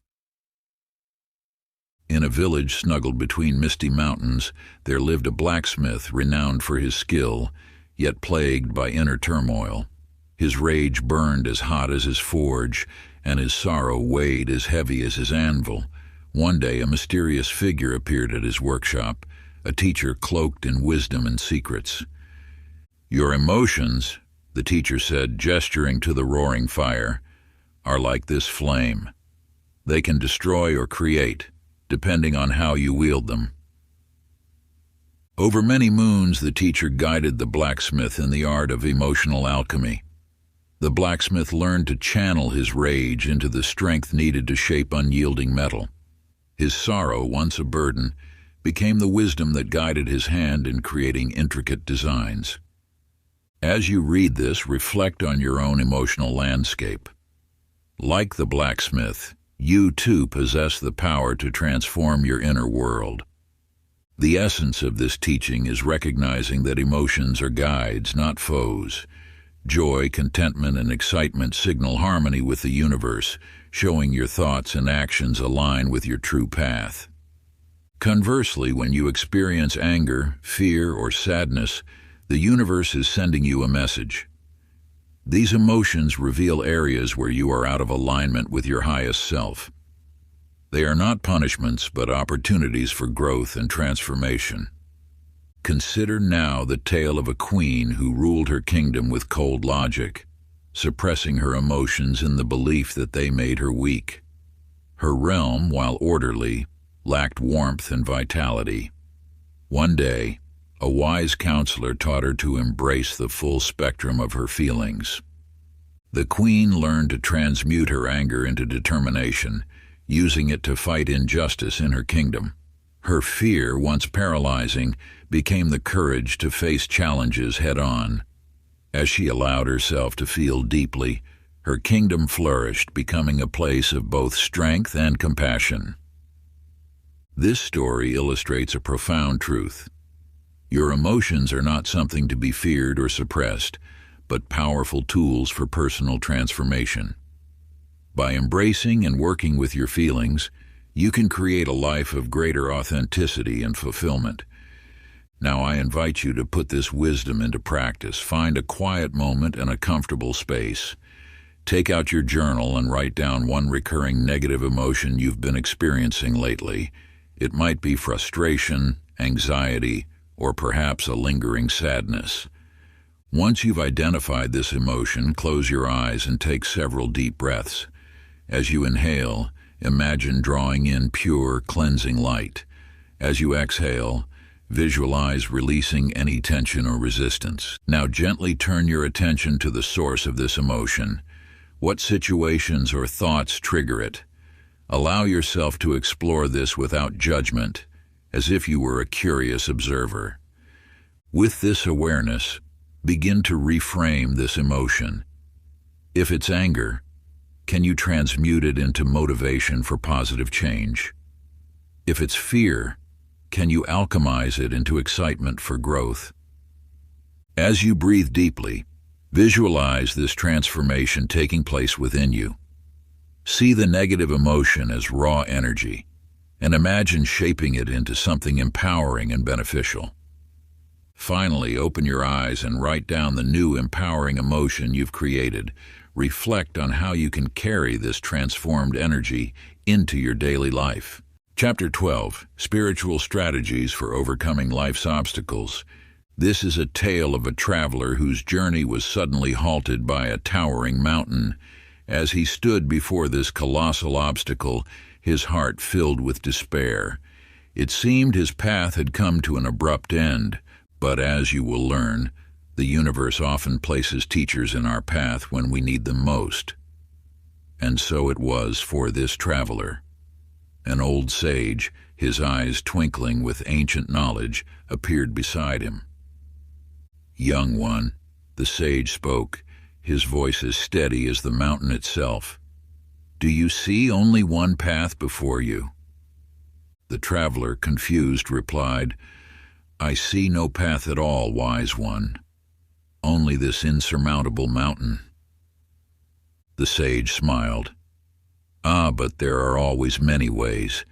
S1: In a village snuggled between misty mountains, there lived a blacksmith renowned for his skill, yet plagued by inner turmoil. His rage burned as hot as his forge, and his sorrow weighed as heavy as his anvil. One day a mysterious figure appeared at his workshop, a teacher cloaked in wisdom and secrets. "Your emotions," the teacher said, gesturing to the roaring fire, "are like this flame. They can destroy or create, depending on how you wield them." Over many moons, the teacher guided the blacksmith in the art of emotional alchemy. The blacksmith learned to channel his rage into the strength needed to shape unyielding metal. His sorrow, once a burden, became the wisdom that guided his hand in creating intricate designs. As you read this, reflect on your own emotional landscape. Like the blacksmith, you too possess the power to transform your inner world. The essence of this teaching is recognizing that emotions are guides, not foes. Joy, contentment, and excitement signal harmony with the universe, showing your thoughts and actions align with your true path. Conversely, when you experience anger, fear, or sadness, the universe is sending you a message. These emotions reveal areas where you are out of alignment with your highest self. They are not punishments, but opportunities for growth and transformation. Consider now the tale of a queen who ruled her kingdom with cold logic, suppressing her emotions in the belief that they made her weak. Her realm, while orderly, lacked warmth and vitality. One day, a wise counselor taught her to embrace the full spectrum of her feelings. The queen learned to transmute her anger into determination, using it to fight injustice in her kingdom. Her fear, once paralyzing, became the courage to face challenges head-on. As she allowed herself to feel deeply, her kingdom flourished, becoming a place of both strength and compassion. This story illustrates a profound truth. Your emotions are not something to be feared or suppressed, but powerful tools for personal transformation. By embracing and working with your feelings, you can create a life of greater authenticity and fulfillment. Now I invite you to put this wisdom into practice. Find a quiet moment and a comfortable space. Take out your journal and write down one recurring negative emotion you've been experiencing lately. It might be frustration, anxiety, or perhaps a lingering sadness. Once you've identified this emotion, close your eyes and take several deep breaths. As you inhale, imagine drawing in pure, cleansing light. As you exhale, visualize releasing any tension or resistance. Now gently turn your attention to the source of this emotion. What situations or thoughts trigger it? Allow yourself to explore this without judgment, as if you were a curious observer. With this awareness, begin to reframe this emotion. If it's anger, can you transmute it into motivation for positive change? If it's fear, can you alchemize it into excitement for growth? As you breathe deeply, visualize this transformation taking place within you. See the negative emotion as raw energy, and imagine shaping it into something empowering and beneficial. Finally, open your eyes and write down the new empowering emotion you've created. Reflect on how you can carry this transformed energy into your daily life. Chapter 12, Spiritual Strategies for Overcoming Life's Obstacles. This is a tale of a traveler whose journey was suddenly halted by a towering mountain. As he stood before this colossal obstacle, his heart filled with despair. It seemed his path had come to an abrupt end, but as you will learn, the universe often places teachers in our path when we need them most. And so it was for this traveler. An old sage, his eyes twinkling with ancient knowledge, appeared beside him. "Young one," the sage spoke, his voice as steady as the mountain itself. "Do you see only one path before you?" The traveler, confused, replied, "I see no path at all, wise one. Only this insurmountable mountain." The sage smiled. "Ah, but there are always many ways.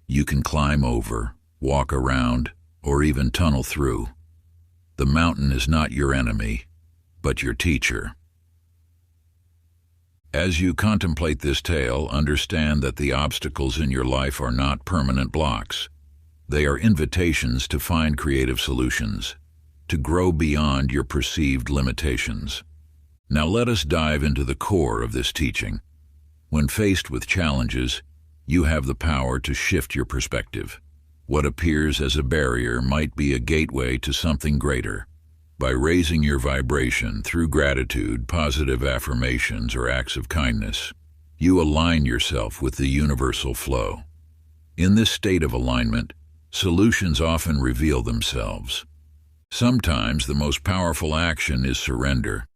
S1: You can climb over, walk around, or even tunnel through. The mountain is not your enemy, but your teacher." As you contemplate this tale, understand that the obstacles in your life are not permanent blocks. They are invitations to find creative solutions, to grow beyond your perceived limitations. Now let us dive into the core of this teaching. When faced with challenges, you have the power to shift your perspective. What appears as a barrier might be a gateway to something greater. By raising your vibration through gratitude, positive affirmations, or acts of kindness, you align yourself with the universal flow. In this state of alignment, solutions often reveal themselves. Sometimes the most powerful action is surrender,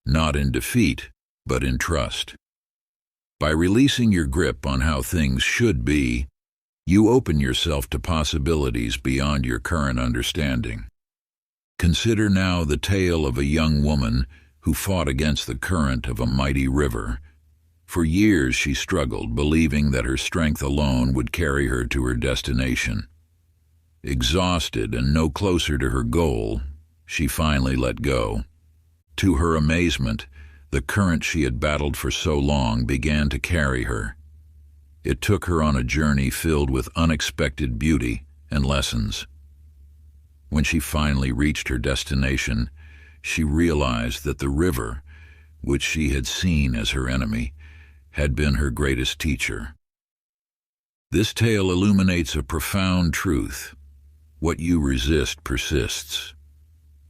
S1: not in defeat, but in trust. By releasing your grip on how things should be, you open yourself to possibilities beyond your current understanding. Consider now the tale of a young woman who fought against the current of a mighty river. For years she struggled, believing that her strength alone would carry her to her destination. Exhausted and no closer to her goal, she finally let go. To her amazement, the current she had battled for so long began to carry her. It took her on a journey filled with unexpected beauty and lessons. When she finally reached her destination, she realized that the river, which she had seen as her enemy, had been her greatest teacher. This tale illuminates a profound truth. What you resist persists.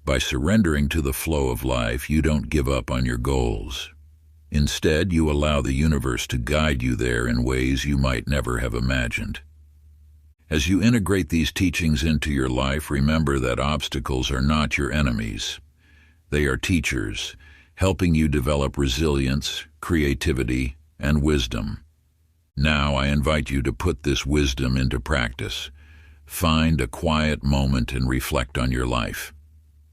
S1: By surrendering to the flow of life, you don't give up on your goals. Instead, you allow the universe to guide you there in ways you might never have imagined. As you integrate these teachings into your life, remember that obstacles are not your enemies. They are teachers, helping you develop resilience, creativity, and wisdom. Now I invite you to put this wisdom into practice. Find a quiet moment and reflect on your life.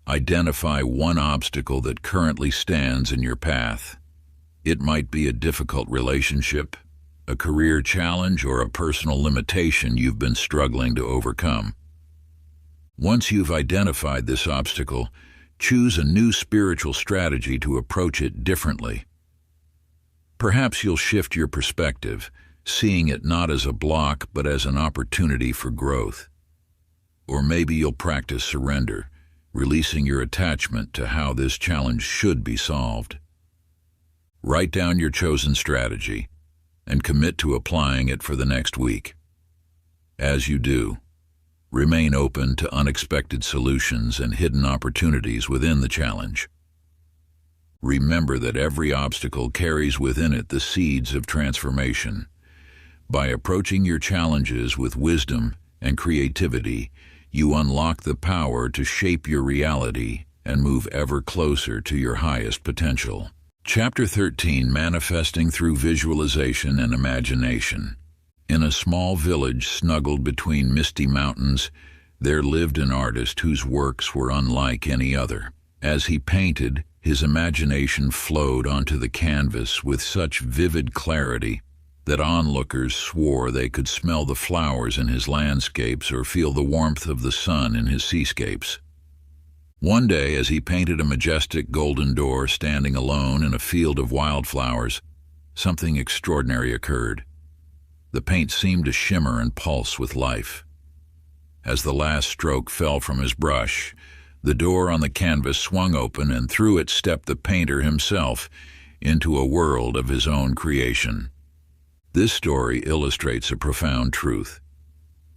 S1: Identify one obstacle that currently stands in your path. It might be a difficult relationship, a career challenge, or a personal limitation you've been struggling to overcome. Once you've identified this obstacle, choose a new spiritual strategy to approach it differently. Perhaps you'll shift your perspective, seeing it not as a block but as an opportunity for growth. Or maybe you'll practice surrender, releasing your attachment to how this challenge should be solved. Write down your chosen strategy and commit to applying it for the next week. As you do, remain open to unexpected solutions and hidden opportunities within the challenge. Remember that every obstacle carries within it the seeds of transformation. By approaching your challenges with wisdom and creativity, you unlock the power to shape your reality and move ever closer to your highest potential. Chapter 13, Manifesting Through Visualization and Imagination. In a small village snuggled between misty mountains, there lived an artist whose works were unlike any other. As he painted, his imagination flowed onto the canvas with such vivid clarity that onlookers swore they could smell the flowers in his landscapes or feel the warmth of the sun in his seascapes. One day, as he painted a majestic golden door standing alone in a field of wildflowers, something extraordinary occurred. The paint seemed to shimmer and pulse with life. As the last stroke fell from his brush, the door on the canvas swung open, and through it stepped the painter himself into a world of his own creation. This story illustrates a profound truth.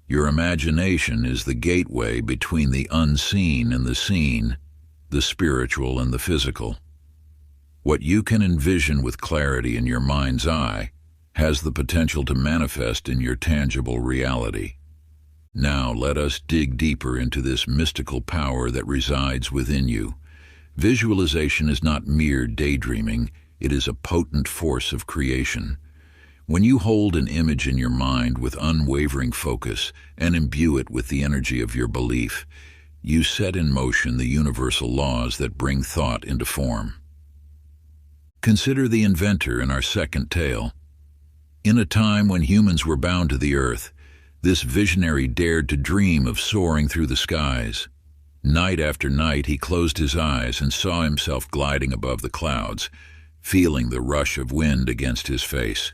S1: Your imagination is the gateway between the unseen and the seen, the spiritual and the physical. What you can envision with clarity in your mind's eye has the potential to manifest in your tangible reality. Now let us dig deeper into this mystical power that resides within you. Visualization is not mere daydreaming, it is a potent force of creation. When you hold an image in your mind with unwavering focus and imbue it with the energy of your belief, you set in motion the universal laws that bring thought into form. Consider the inventor in our second tale. In a time when humans were bound to the earth, this visionary dared to dream of soaring through the skies. Night after night he closed his eyes and saw himself gliding above the clouds, feeling the rush of wind against his face.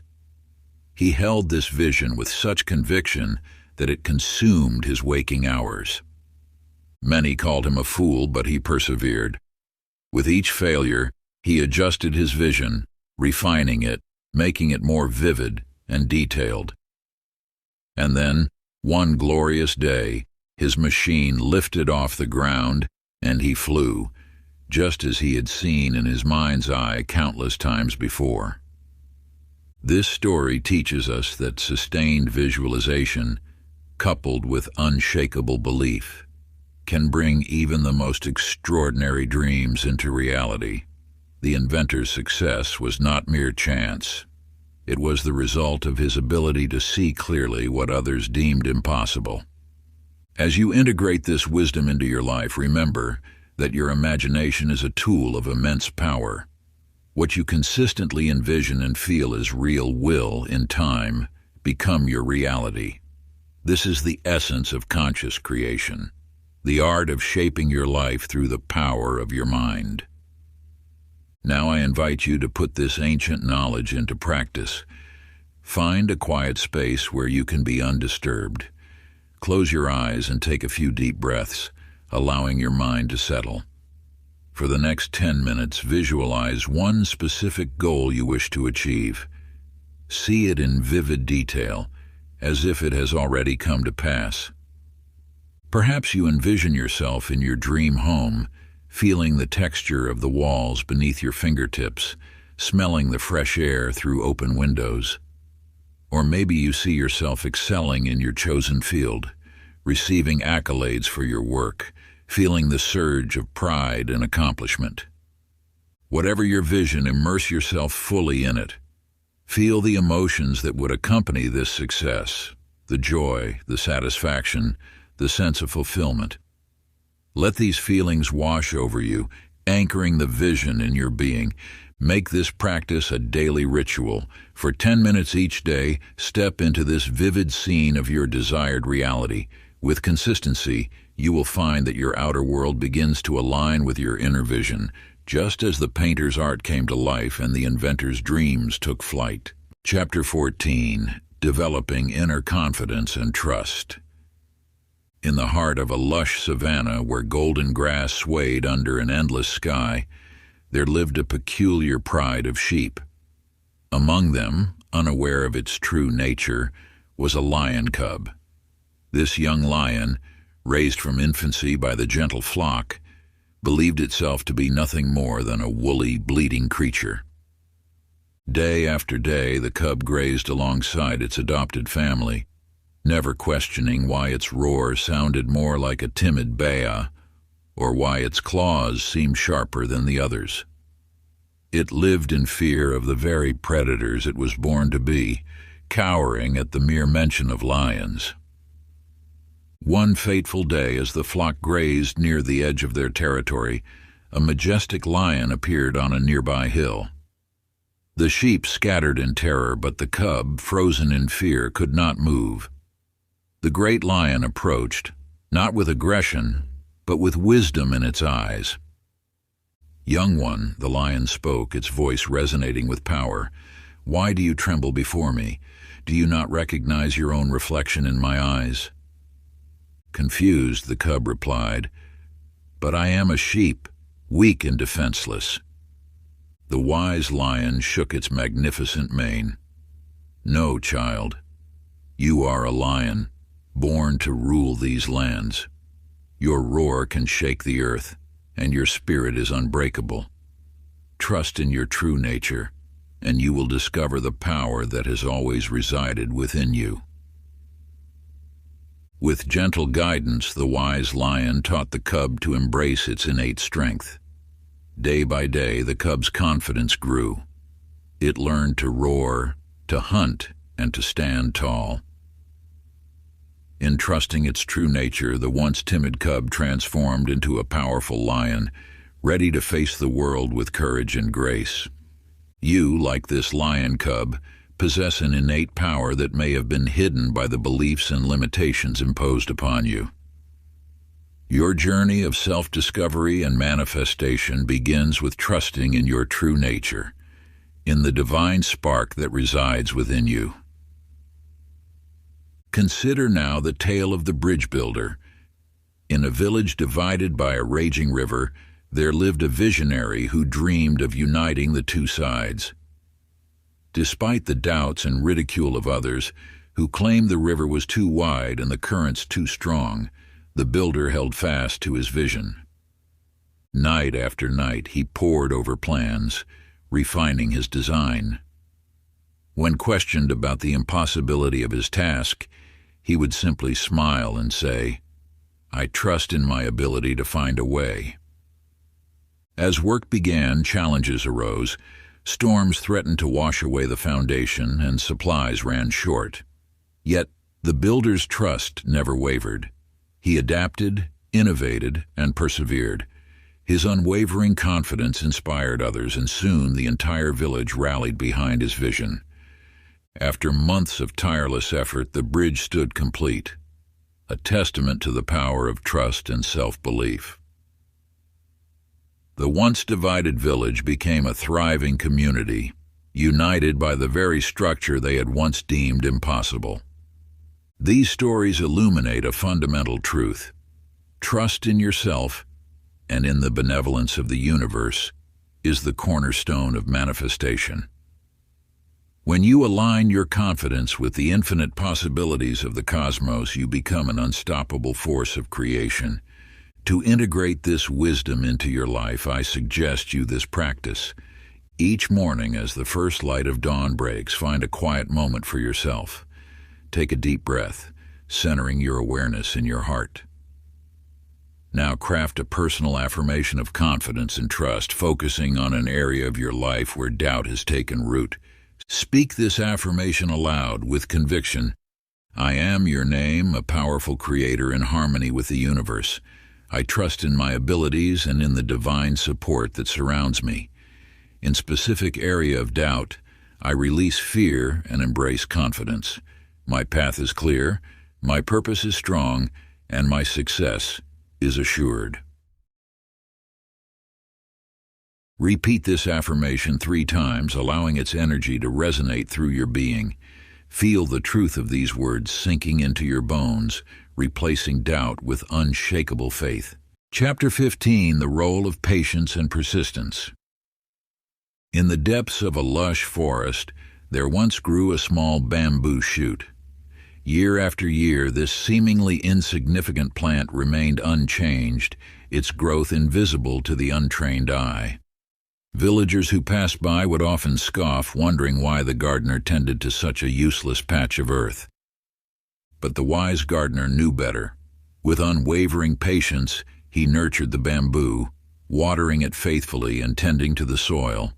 S1: He held this vision with such conviction that it consumed his waking hours. Many called him a fool, but he persevered. With each failure, he adjusted his vision, refining it, making it more vivid and detailed. And then, one glorious day, his machine lifted off the ground and he flew, just as he had seen in his mind's eye countless times before. This story teaches us that sustained visualization, coupled with unshakable belief, can bring even the most extraordinary dreams into reality. The inventor's success was not mere chance. It was the result of his ability to see clearly what others deemed impossible. As you integrate this wisdom into your life, remember that your imagination is a tool of immense power. What you consistently envision and feel as real will, in time, become your reality. This is the essence of conscious creation, the art of shaping your life through the power of your mind. Now I invite you to put this ancient knowledge into practice. Find a quiet space where you can be undisturbed. Close your eyes and take a few deep breaths, allowing your mind to settle. For the next 10 minutes, visualize one specific goal you wish to achieve. See it in vivid detail, as if it has already come to pass. Perhaps you envision yourself in your dream home, feeling the texture of the walls beneath your fingertips, smelling the fresh air through open windows. Or maybe you see yourself excelling in your chosen field, receiving accolades for your work, feeling the surge of pride and accomplishment. Whatever your vision, immerse yourself fully in it. Feel the emotions that would accompany this success, the joy, the satisfaction, the sense of fulfillment. Let these feelings wash over you, anchoring the vision in your being. Make this practice a daily ritual. For 10 minutes each day, step into this vivid scene of your desired reality. With consistency, you will find that your outer world begins to align with your inner vision, just as the painter's art came to life and the inventor's dreams took flight. Chapter 14, Developing Inner Confidence and Trust. In the heart of a lush savanna where golden grass swayed under an endless sky, there lived a peculiar pride of sheep. Among them, unaware of its true nature, was a lion cub. This young lion, raised from infancy by the gentle flock, believed itself to be nothing more than a woolly, bleating creature. Day after day, the cub grazed alongside its adopted family, never questioning why its roar sounded more like a timid baa, or why its claws seemed sharper than the others. It lived in fear of the very predators it was born to be, cowering at the mere mention of lions. One fateful day, as the flock grazed near the edge of their territory, a majestic lion appeared on a nearby hill. The sheep scattered in terror, but the cub, frozen in fear, could not move. The great lion approached, not with aggression, but with wisdom in its eyes. "Young one," the lion spoke, its voice resonating with power, "why do you tremble before me? Do you not recognize your own reflection in my eyes?" Confused, the cub replied, "But I am a sheep, weak and defenseless." The wise lion shook its magnificent mane. "No, child. You are a lion, born to rule these lands. Your roar can shake the earth, and your spirit is unbreakable. Trust in your true nature, and you will discover the power that has always resided within you." With gentle guidance, the wise lion taught the cub to embrace its innate strength. Day by day, the cub's confidence grew. It learned to roar, to hunt, and to stand tall. In trusting its true nature, the once timid cub transformed into a powerful lion, ready to face the world with courage and grace. You, like this lion cub, possess an innate power that may have been hidden by the beliefs and limitations imposed upon you. Your journey of self-discovery and manifestation begins with trusting in your true nature, in the divine spark that resides within you. Consider now the tale of the bridge builder. In a village divided by a raging river, there lived a visionary who dreamed of uniting the two sides. Despite the doubts and ridicule of others, who claimed the river was too wide and the currents too strong, the builder held fast to his vision. Night after night, he pored over plans, refining his design. When questioned about the impossibility of his task, he would simply smile and say, "I trust in my ability to find a way." As work began, challenges arose. Storms threatened to wash away the foundation, and supplies ran short. Yet the builder's trust never wavered. He adapted, innovated, and persevered. His unwavering confidence inspired others, and soon the entire village rallied behind his vision. After months of tireless effort, the bridge stood complete, a testament to the power of trust and self-belief. The once divided village became a thriving community, united by the very structure they had once deemed impossible. These stories illuminate a fundamental truth. Trust in yourself and in the benevolence of the universe is the cornerstone of manifestation. When you align your confidence with the infinite possibilities of the cosmos, you become an unstoppable force of creation. To integrate this wisdom into your life, I suggest you this practice. Each morning, as the first light of dawn breaks, find a quiet moment for yourself. Take a deep breath, centering your awareness in your heart. Now craft a personal affirmation of confidence and trust, focusing on an area of your life where doubt has taken root. Speak this affirmation aloud with conviction. I am your name, a powerful creator in harmony with the universe. I trust in my abilities and in the divine support that surrounds me. In specific area of doubt, I release fear and embrace confidence. My path is clear, my purpose is strong, and my success is assured. Repeat this affirmation 3 times, allowing its energy to resonate through your being. Feel the truth of these words sinking into your bones, replacing doubt with unshakable faith. Chapter 15: The Role of Patience and Persistence. In the depths of a lush forest, there once grew a small bamboo shoot. Year after year, this seemingly insignificant plant remained unchanged, its growth invisible to the untrained eye. Villagers who passed by would often scoff, wondering why the gardener tended to such a useless patch of earth. But the wise gardener knew better. With unwavering patience, he nurtured the bamboo, watering it faithfully and tending to the soil.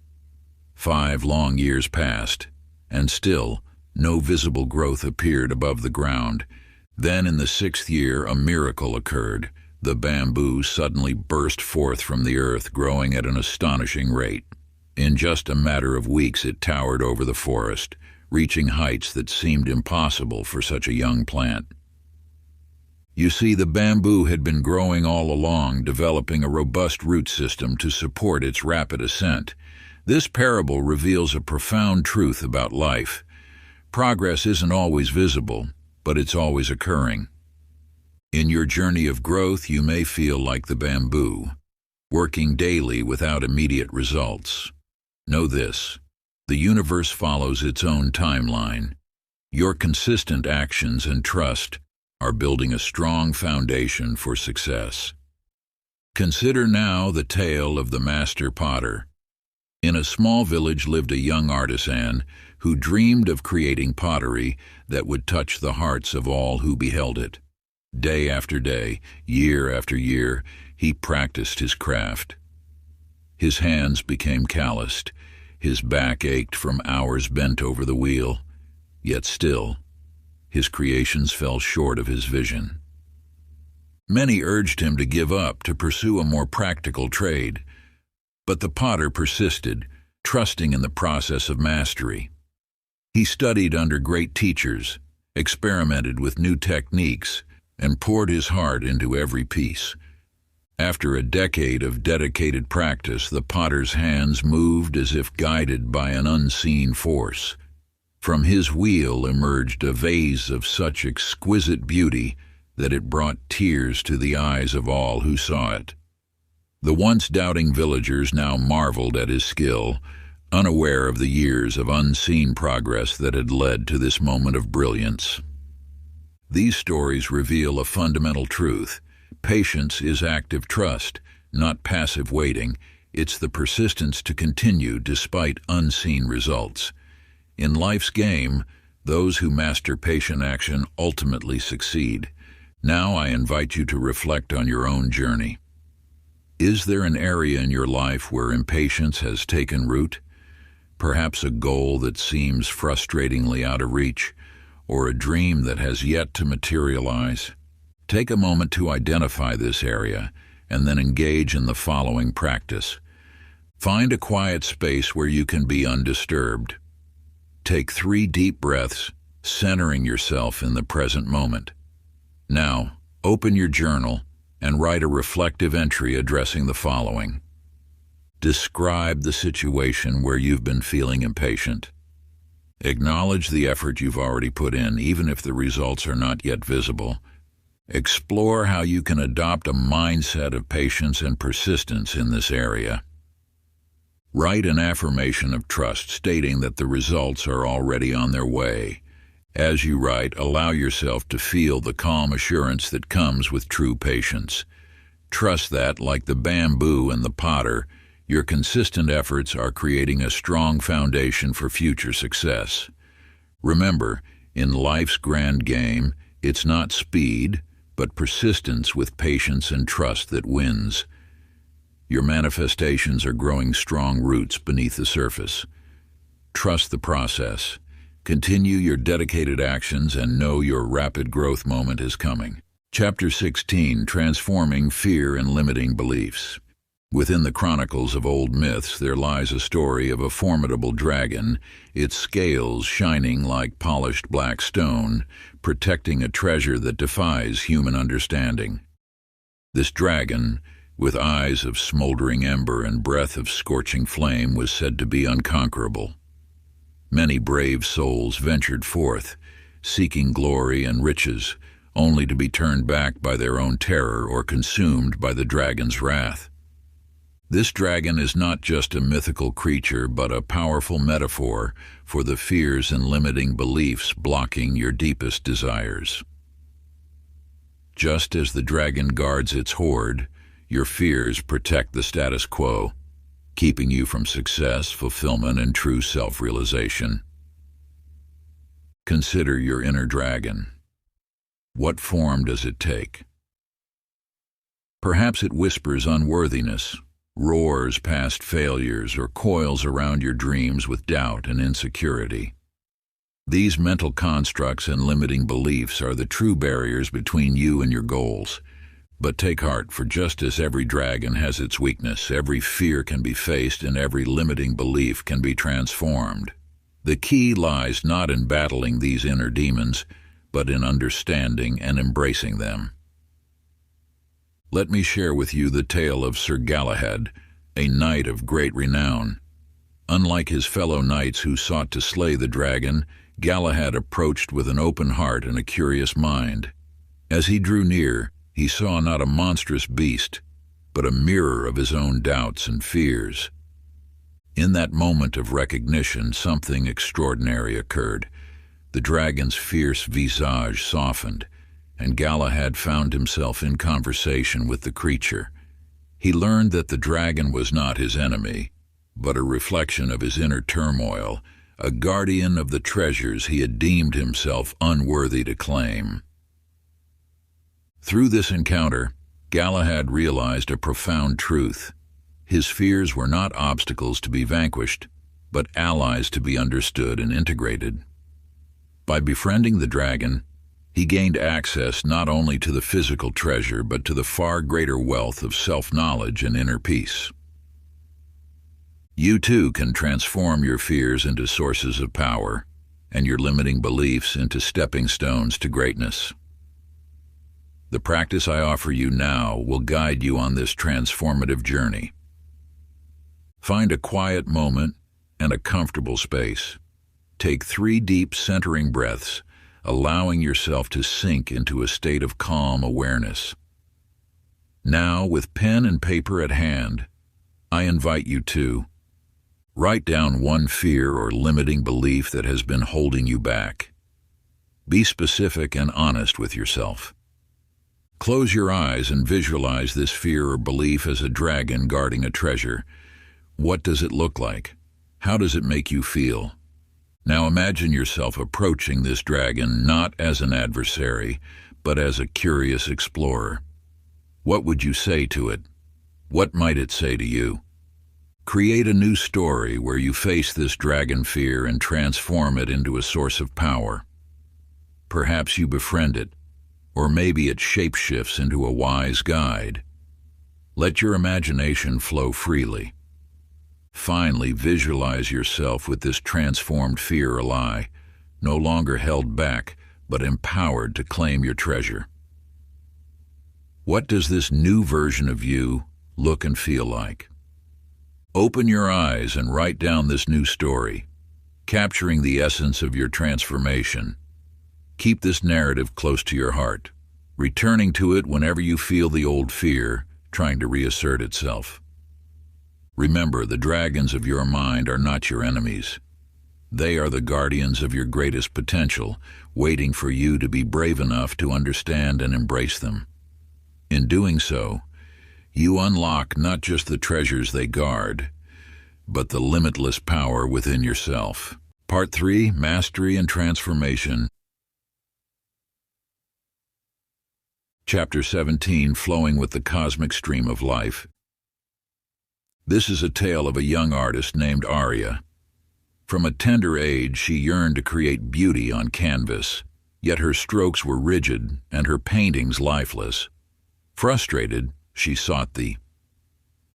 S1: 5 long years passed, and still no visible growth appeared above the ground. Then in the 6th year a miracle occurred. The bamboo suddenly burst forth from the earth, growing at an astonishing rate. In just a matter of weeks it towered over the forest, reaching heights that seemed impossible for such a young plant. You see, the bamboo had been growing all along, developing a robust root system to support its rapid ascent. This parable reveals a profound truth about life. Progress isn't always visible, but it's always occurring. In your journey of growth, you may feel like the bamboo, working daily without immediate results. Know this: the universe follows its own timeline. Your consistent actions and trust are building a strong foundation for success. Consider now the tale of the master potter. In a small village lived a young artisan who dreamed of creating pottery that would touch the hearts of all who beheld it. Day after day, year after year, he practiced his craft. His hands became calloused, his back ached from hours bent over the wheel, yet still, his creations fell short of his vision. Many urged him to give up, to pursue a more practical trade, but the potter persisted, trusting in the process of mastery. He studied under great teachers, experimented with new techniques, and poured his heart into every piece. After a decade of dedicated practice, the potter's hands moved as if guided by an unseen force. From his wheel emerged a vase of such exquisite beauty that it brought tears to the eyes of all who saw it. The once doubting villagers now marveled at his skill, unaware of the years of unseen progress that had led to this moment of brilliance. These stories reveal a fundamental truth. Patience is active trust, not passive waiting. It's the persistence to continue despite unseen results. In life's game, those who master patient action ultimately succeed. Now I invite you to reflect on your own journey. Is there an area in your life where impatience has taken root? Perhaps a goal that seems frustratingly out of reach, or a dream that has yet to materialize? Take a moment to identify this area and then engage in the following practice. Find a quiet space where you can be undisturbed. Take 3 deep breaths, centering yourself in the present moment. Now, open your journal and write a reflective entry addressing the following. Describe the situation where you've been feeling impatient. Acknowledge the effort you've already put in, even if the results are not yet visible. Explore how you can adopt a mindset of patience and persistence in this area. Write an affirmation of trust, stating that the results are already on their way. As you write, allow yourself to feel the calm assurance that comes with true patience. Trust that, like the bamboo and the potter, your consistent efforts are creating a strong foundation for future success. Remember, in life's grand game, it's not speed, but persistence with patience and trust that wins. Your manifestations are growing strong roots beneath the surface. Trust the process. Continue your dedicated actions and know your rapid growth moment is coming. Chapter 16, Transforming Fear and Limiting Beliefs. Within the chronicles of old myths, there lies a story of a formidable dragon, its scales shining like polished black stone, protecting a treasure that defies human understanding. This dragon, with eyes of smoldering ember and breath of scorching flame, was said to be unconquerable. Many brave souls ventured forth, seeking glory and riches, only to be turned back by their own terror or consumed by the dragon's wrath. This dragon is not just a mythical creature, but a powerful metaphor for the fears and limiting beliefs blocking your deepest desires. Just as the dragon guards its hoard, your fears protect the status quo, keeping you from success, fulfillment, and true self-realization. Consider your inner dragon. What form does it take? Perhaps it whispers unworthiness, roars past failures, or coils around your dreams with doubt and insecurity. These mental constructs and limiting beliefs are the true barriers between you and your goals. But take heart, for just as every dragon has its weakness, every fear can be faced and every limiting belief can be transformed. The key lies not in battling these inner demons, but in understanding and embracing them. Let me share with you the tale of Sir Galahad, a knight of great renown. Unlike his fellow knights who sought to slay the dragon, Galahad approached with an open heart and a curious mind. As he drew near, he saw not a monstrous beast, but a mirror of his own doubts and fears. In that moment of recognition, something extraordinary occurred. The dragon's fierce visage softened, and Galahad found himself in conversation with the creature. He learned that the dragon was not his enemy, but a reflection of his inner turmoil, a guardian of the treasures he had deemed himself unworthy to claim. Through this encounter, Galahad realized a profound truth. His fears were not obstacles to be vanquished, but allies to be understood and integrated. By befriending the dragon, he gained access not only to the physical treasure, but to the far greater wealth of self-knowledge and inner peace. You too can transform your fears into sources of power, and your limiting beliefs into stepping stones to greatness. The practice I offer you now will guide you on this transformative journey. Find a quiet moment and a comfortable space. Take 3 deep centering breaths, allowing yourself to sink into a state of calm awareness. Now, with pen and paper at hand, I invite you to write down one fear or limiting belief that has been holding you back. Be specific and honest with yourself. Close your eyes and visualize this fear or belief as a dragon guarding a treasure. What does it look like? How does it make you feel? Now imagine yourself approaching this dragon not as an adversary, but as a curious explorer. What would you say to it? What might it say to you? Create a new story where you face this dragon fear and transform it into a source of power. Perhaps you befriend it, or maybe it shapeshifts into a wise guide. Let your imagination flow freely. Finally, visualize yourself with this transformed fear ally, no longer held back, but empowered to claim your treasure. What does this new version of you look and feel like? Open your eyes and write down this new story, capturing the essence of your transformation. Keep this narrative close to your heart, returning to it whenever you feel the old fear trying to reassert itself. Remember, the dragons of your mind are not your enemies. They are the guardians of your greatest potential, waiting for you to be brave enough to understand and embrace them. In doing so, you unlock not just the treasures they guard, but the limitless power within yourself. Part 3, Mastery and Transformation. Chapter 17, Flowing with the Cosmic Stream of Life. This is a tale of a young artist named Arya. From a tender age, she yearned to create beauty on canvas, yet her strokes were rigid and her paintings lifeless. Frustrated, she sought thee.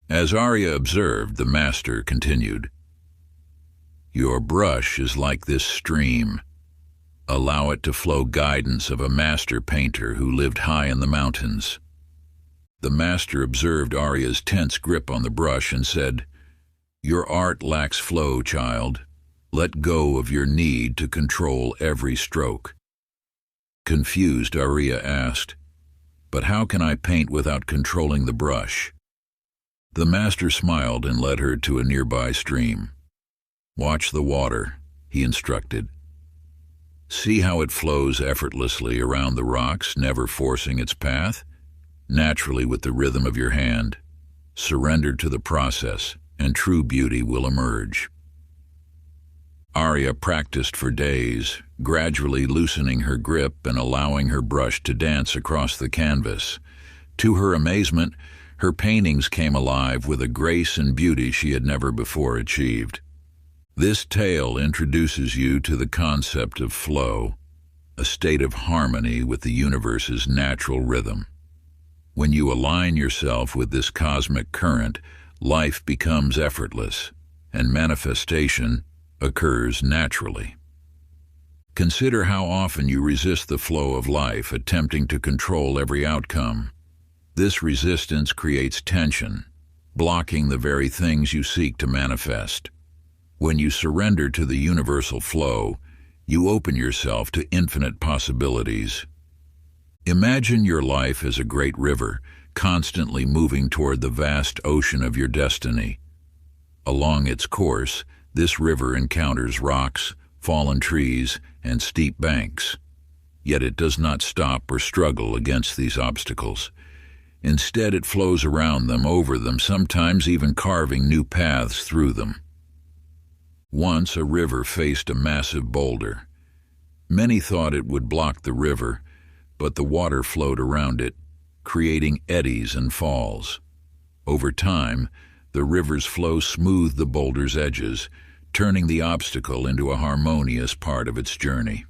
S1: As Arya observed, the master continued, "Your brush is like this stream. Allow it to flow guidance of a master painter who lived high in the mountains." The master observed Arya's tense grip on the brush and said, "Your art lacks flow, child. Let go of your need to control every stroke." Confused, Arya asked, "But how can I paint without controlling the brush?" The master smiled and led her to a nearby stream. "Watch the water," he instructed. "See how it flows effortlessly around the rocks, never forcing its path? Naturally with the rhythm of your hand. Surrender to the process, and true beauty will emerge." Arya practiced for days, gradually loosening her grip and allowing her brush to dance across the canvas. To her amazement, Her paintings came alive with a grace and beauty she had never before achieved. This tale introduces you to the concept of flow, a state of harmony with the universe's natural rhythm. When you align yourself with this cosmic current, life becomes effortless, and manifestation occurs naturally. Consider how often you resist the flow of life, attempting to control every outcome. This resistance creates tension, blocking the very things you seek to manifest. When you surrender to the universal flow, you open yourself to infinite possibilities. Imagine your life as a great river, constantly moving toward the vast ocean of your destiny. Along its course, this river encounters rocks, fallen trees, and steep banks. Yet it does not stop or struggle against these obstacles. Instead, it flows around them, over them, sometimes even carving new paths through them. Once a river faced a massive boulder. Many thought it would block the river, but the water flowed around it, creating eddies and falls. Over time, the river's flow smoothed the boulder's edges, turning the obstacle into a harmonious part of its journey.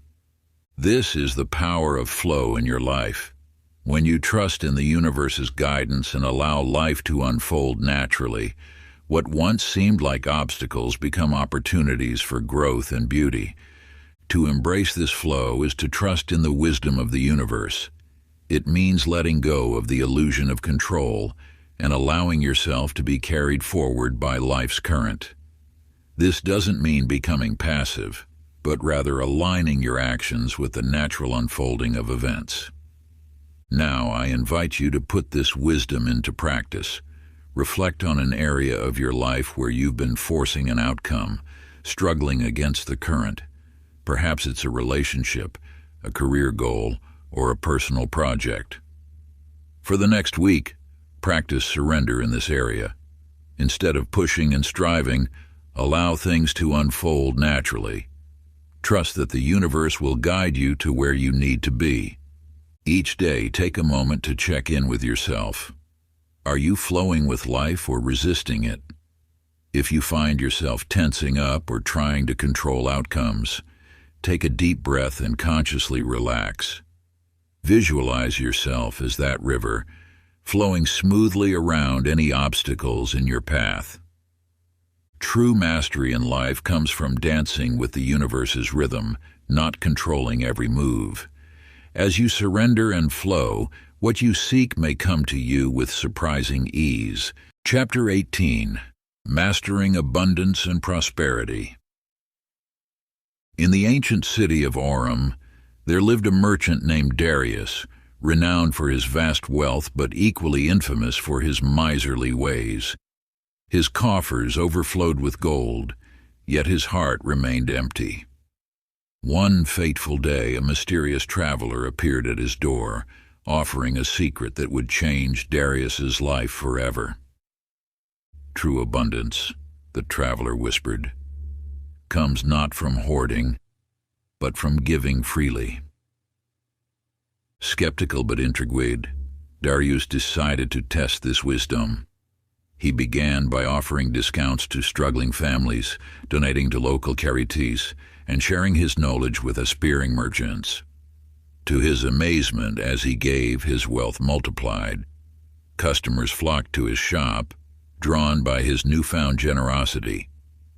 S1: This is the power of flow in your life. When you trust in the universe's guidance and allow life to unfold naturally, what once seemed like obstacles become opportunities for growth and beauty. To embrace this flow is to trust in the wisdom of the universe. It means letting go of the illusion of control and allowing yourself to be carried forward by life's current. This doesn't mean becoming passive, but rather aligning your actions with the natural unfolding of events. Now, I invite you to put this wisdom into practice. Reflect on an area of your life where you've been forcing an outcome, struggling against the current. Perhaps it's a relationship, a career goal, or a personal project. For the next week, practice surrender in this area. Instead of pushing and striving, allow things to unfold naturally. Trust that the universe will guide you to where you need to be. Each day, take a moment to check in with yourself. Are you flowing with life or resisting it? If you find yourself tensing up or trying to control outcomes, take a deep breath and consciously relax. Visualize yourself as that river, flowing smoothly around any obstacles in your path. True mastery in life comes from dancing with the universe's rhythm, not controlling every move. As you surrender and flow, what you seek may come to you with surprising ease. Chapter 18. Mastering Abundance and Prosperity. In the ancient city of Aurum, there lived a merchant named Darius, renowned for his vast wealth but equally infamous for his miserly ways. His coffers overflowed with gold, yet his heart remained empty. One fateful day, a mysterious traveler appeared at his door, offering a secret that would change Darius's life forever. True abundance, the traveler whispered, comes not from hoarding, but from giving freely. Skeptical but intrigued, Darius decided to test this wisdom. He began by offering discounts to struggling families, donating to local charities, and sharing his knowledge with aspiring merchants. To his amazement, as he gave, his wealth multiplied. Customers flocked to his shop, drawn by his newfound generosity,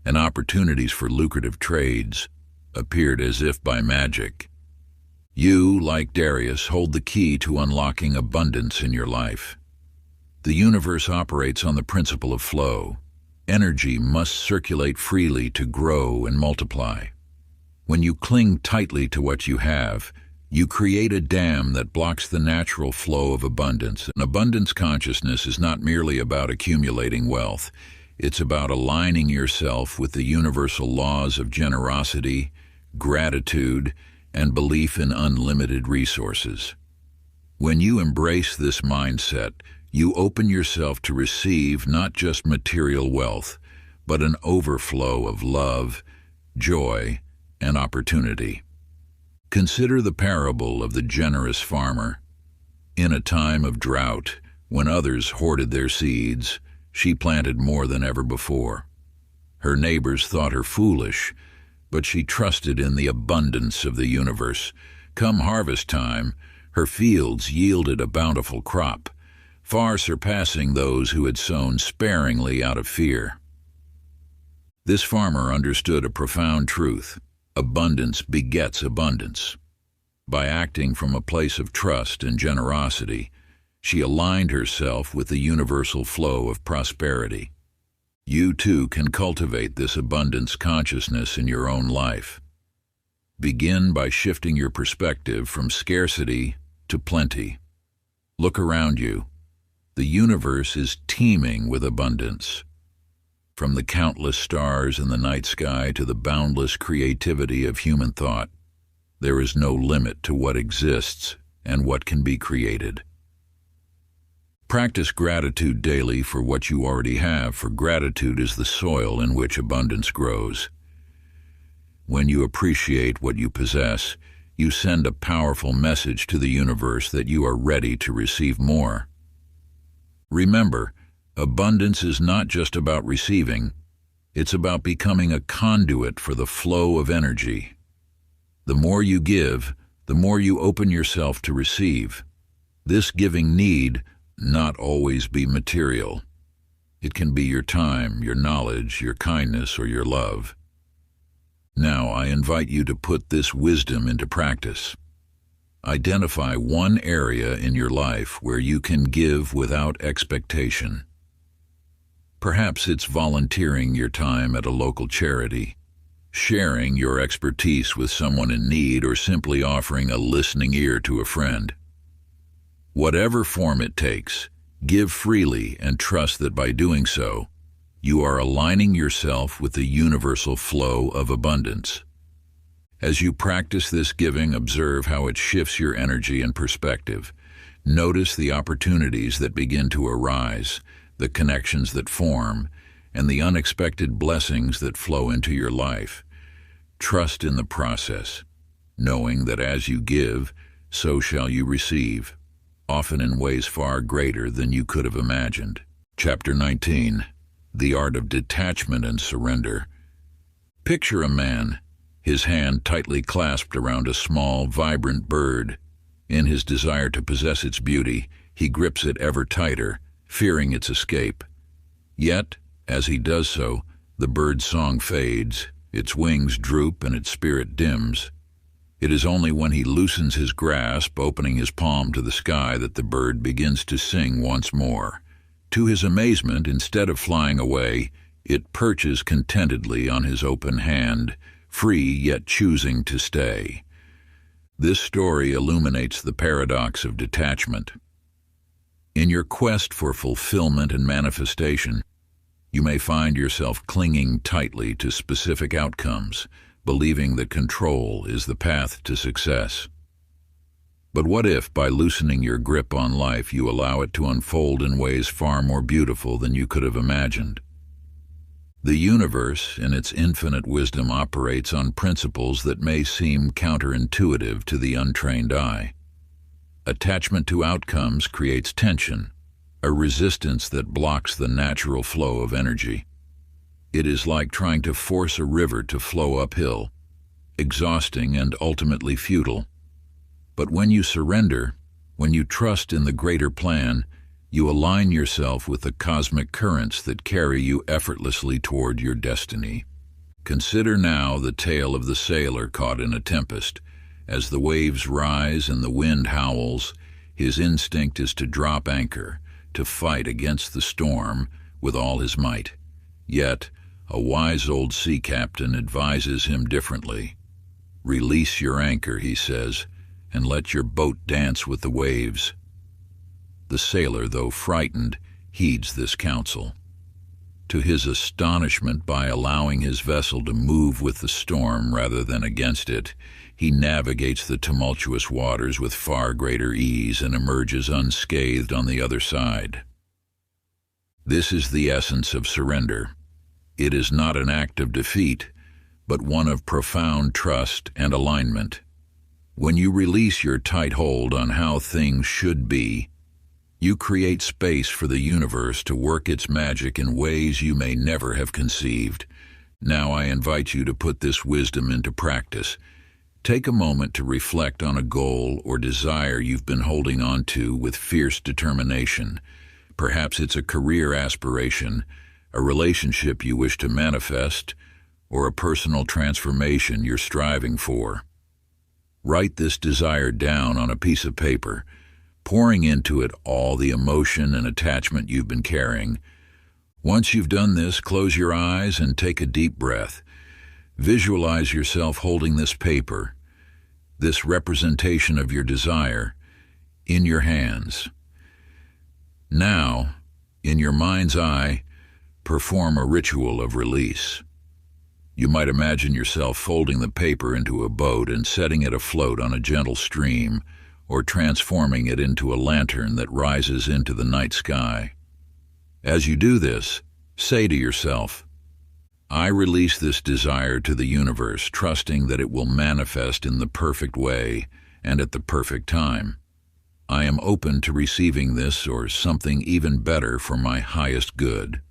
S1: and opportunities for lucrative trades appeared as if by magic. You, like Darius, hold the key to unlocking abundance in your life. The universe operates on the principle of flow. Energy must circulate freely to grow and multiply. When you cling tightly to what you have, you create a dam that blocks the natural flow of abundance. An abundance consciousness is not merely about accumulating wealth. It's about aligning yourself with the universal laws of generosity, gratitude, and belief in unlimited resources. When you embrace this mindset, you open yourself to receive not just material wealth, but an overflow of love, joy, and opportunity. Consider the parable of the generous farmer. In a time of drought, When others hoarded their seeds, she planted more than ever before. Her neighbors thought her foolish, but she trusted in the abundance of the universe. Come harvest time, her fields yielded a bountiful crop, far surpassing those who had sown sparingly out of fear. This farmer understood a profound truth: abundance begets abundance. By acting from a place of trust and generosity, she aligned herself with the universal flow of prosperity. You too can cultivate this abundance consciousness in your own life. Begin by shifting your perspective from scarcity to plenty. Look around you. The universe is teeming with abundance. From the countless stars in the night sky to the boundless creativity of human thought, there is no limit to what exists and what can be created. Practice gratitude daily for what you already have, for gratitude is the soil in which abundance grows. When you appreciate what you possess, you send a powerful message to the universe that you are ready to receive more. Remember, abundance is not just about receiving, it's about becoming a conduit for the flow of energy. The more you give, the more you open yourself to receive. This giving need not always be material. It can be your time, your knowledge, your kindness, or your love. Now I invite you to put this wisdom into practice. Identify one area in your life where you can give without expectation. Perhaps it's volunteering your time at a local charity, sharing your expertise with someone in need, or simply offering a listening ear to a friend. Whatever form it takes, give freely and trust that by doing so, you are aligning yourself with the universal flow of abundance. As you practice this giving, observe how it shifts your energy and perspective. Notice the opportunities that begin to arise, the connections that form, and the unexpected blessings that flow into your life. Trust in the process, knowing that as you give, so shall you receive, often in ways far greater than you could have imagined. Chapter 19. The Art of Detachment and Surrender. Picture a man, his hand tightly clasped around a small, vibrant bird. In his desire to possess its beauty, he grips it ever tighter, fearing its escape. Yet, as he does so, the bird's song fades, its wings droop, and its spirit dims. It is only when he loosens his grasp, opening his palm to the sky, that the bird begins to sing once more. To his amazement, instead of flying away, it perches contentedly on his open hand, free yet choosing to stay. This story illuminates the paradox of detachment. In your quest for fulfillment and manifestation, you may find yourself clinging tightly to specific outcomes, believing that control is the path to success. But what if, by loosening your grip on life, you allow it to unfold in ways far more beautiful than you could have imagined? The universe, in its infinite wisdom, operates on principles that may seem counterintuitive to the untrained eye. Attachment to outcomes creates tension, a resistance that blocks the natural flow of energy. It is like trying to force a river to flow uphill, exhausting and ultimately futile. But when you surrender, when you trust in the greater plan, you align yourself with the cosmic currents that carry you effortlessly toward your destiny. Consider now the tale of the sailor caught in a tempest. As the waves rise and the wind howls, his instinct is to drop anchor, to fight against the storm with all his might. Yet, a wise old sea captain advises him differently. "Release your anchor," he says, "and let your boat dance with the waves." The sailor, though frightened, heeds this counsel. To his astonishment, by allowing his vessel to move with the storm rather than against it, he navigates the tumultuous waters with far greater ease and emerges unscathed on the other side. This is the essence of surrender. It is not an act of defeat, but one of profound trust and alignment. When you release your tight hold on how things should be, You create space for the universe to work its magic in ways you may never have conceived. Now I invite you to put this wisdom into practice. Take a moment to reflect on a goal or desire you've been holding on to with fierce determination. Perhaps it's a career aspiration, a relationship you wish to manifest, or a personal transformation you're striving for. Write this desire down on a piece of paper, pouring into it all the emotion and attachment you've been carrying. Once you've done this, close your eyes and take a deep breath. Visualize yourself holding this paper, this representation of your desire, in your hands. Now, in your mind's eye, perform a ritual of release. You might imagine yourself folding the paper into a boat and setting it afloat on a gentle stream, or transforming it into a lantern that rises into the night sky. As you do this, say to yourself, I release this desire to the universe, trusting that it will manifest in the perfect way and at the perfect time. I am open to receiving this or something even better for my highest good.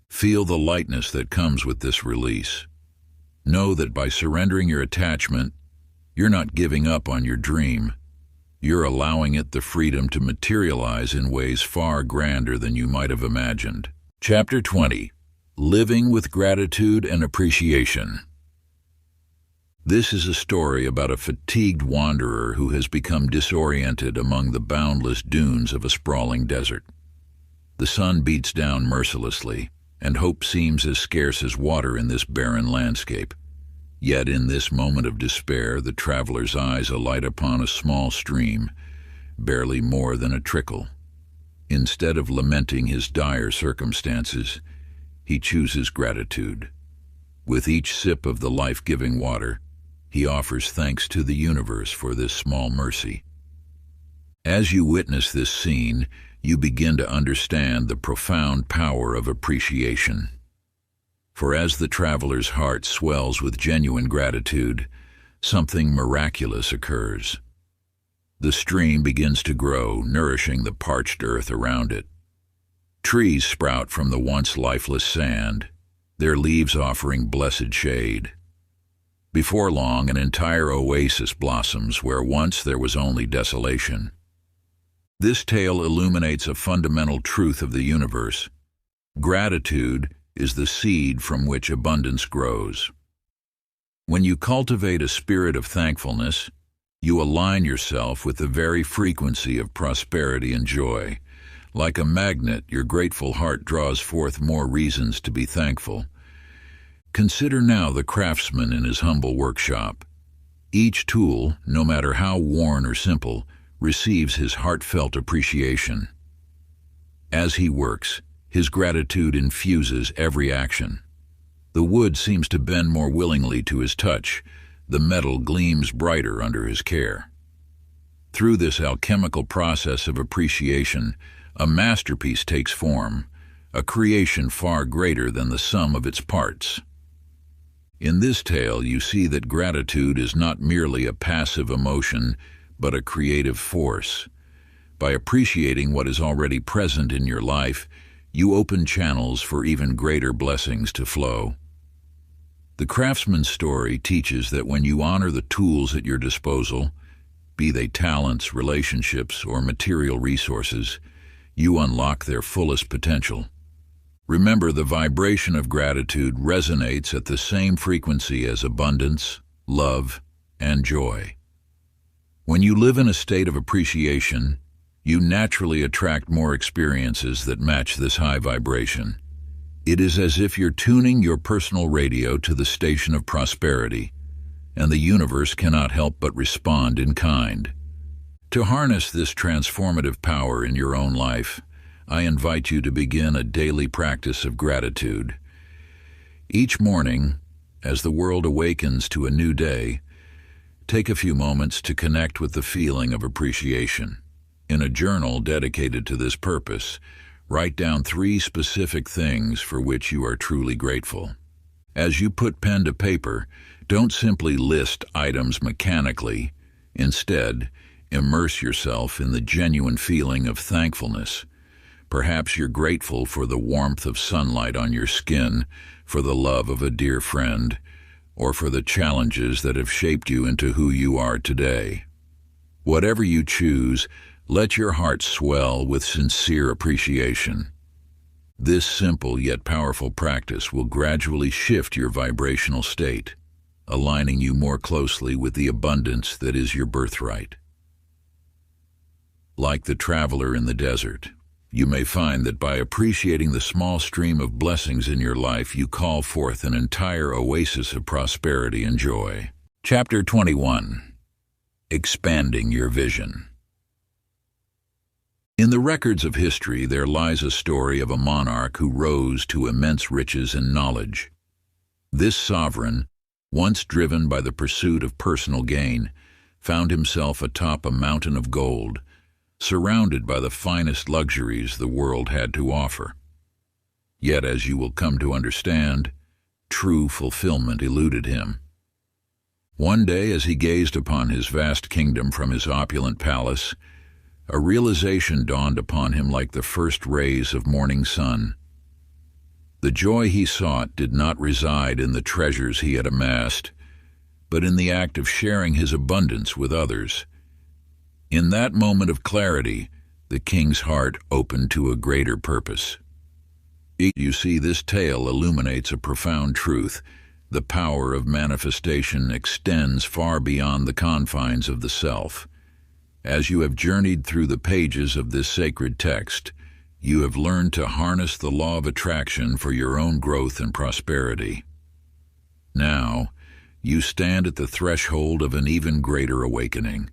S1: Feel the lightness that comes with this release. Know that by surrendering your attachment, you're not giving up on your dream. You're allowing it the freedom to materialize in ways far grander than you might have imagined. Chapter 20. Living with Gratitude and Appreciation. This is a story about a fatigued wanderer who has become disoriented among the boundless dunes of a sprawling desert. The sun beats down mercilessly, and hope seems as scarce as water in this barren landscape. Yet in this moment of despair, the traveler's eyes alight upon a small stream, barely more than a trickle. Instead of lamenting his dire circumstances, he chooses gratitude. With each sip of the life-giving water, he offers thanks to the universe for this small mercy. As you witness this scene, you begin to understand the profound power of appreciation. For as the traveler's heart swells with genuine gratitude, something miraculous occurs. The stream begins to grow, nourishing the parched earth around it. Trees sprout from the once lifeless sand, their leaves offering blessed shade. Before long, an entire oasis blossoms where once there was only desolation. This tale illuminates a fundamental truth of the universe. Gratitude is the seed from which abundance grows. When you cultivate a spirit of thankfulness, you align yourself with the very frequency of prosperity and joy. Like a magnet, your grateful heart draws forth more reasons to be thankful. Consider now the craftsman in his humble workshop. Each tool, no matter how worn or simple, receives his heartfelt appreciation. As he works, his gratitude infuses every action. The wood seems to bend more willingly to his touch. The metal gleams brighter under his care. Through this alchemical process of appreciation, a masterpiece takes form, a creation far greater than the sum of its parts. In this tale, you see that gratitude is not merely a passive emotion, but a creative force. By appreciating what is already present in your life, you open channels for even greater blessings to flow. The craftsman's story teaches that when you honor the tools at your disposal, be they talents, relationships, or material resources, you unlock their fullest potential. Remember, the vibration of gratitude resonates at the same frequency as abundance, love, and joy. When you live in a state of appreciation, you naturally attract more experiences that match this high vibration. It is as if you're tuning your personal radio to the station of prosperity, and the universe cannot help but respond in kind. To harness this transformative power in your own life, I invite you to begin a daily practice of gratitude. Each morning, as the world awakens to a new day, take a few moments to connect with the feeling of appreciation. In a journal dedicated to this purpose, write down 3 specific things for which you are truly grateful. As you put pen to paper, don't simply list items mechanically. Instead, Immerse yourself in the genuine feeling of thankfulness. Perhaps you're grateful for the warmth of sunlight on your skin, for the love of a dear friend, or for the challenges that have shaped you into who you are today. Whatever you choose, let your heart swell with sincere appreciation. This simple yet powerful practice will gradually shift your vibrational state, aligning you more closely with the abundance that is your birthright. Like the traveler in the desert, you may find that by appreciating the small stream of blessings in your life, you call forth an entire oasis of prosperity and joy. Chapter 21. Expanding Your Vision. In the records of history, there lies a story of a monarch who rose to immense riches and knowledge. This sovereign, once driven by the pursuit of personal gain, found himself atop a mountain of gold, surrounded by the finest luxuries the world had to offer. Yet, as you will come to understand, true fulfillment eluded him. One day, as he gazed upon his vast kingdom from his opulent palace, a realization dawned upon him like the first rays of morning sun. The joy he sought did not reside in the treasures he had amassed, but in the act of sharing his abundance with others. In that moment of clarity, the king's heart opened to a greater purpose. You see, this tale illuminates a profound truth. The power of manifestation extends far beyond the confines of the self. As you have journeyed through the pages of this sacred text, you have learned to harness the law of attraction for your own growth and prosperity. Now, you stand at the threshold of an even greater awakening.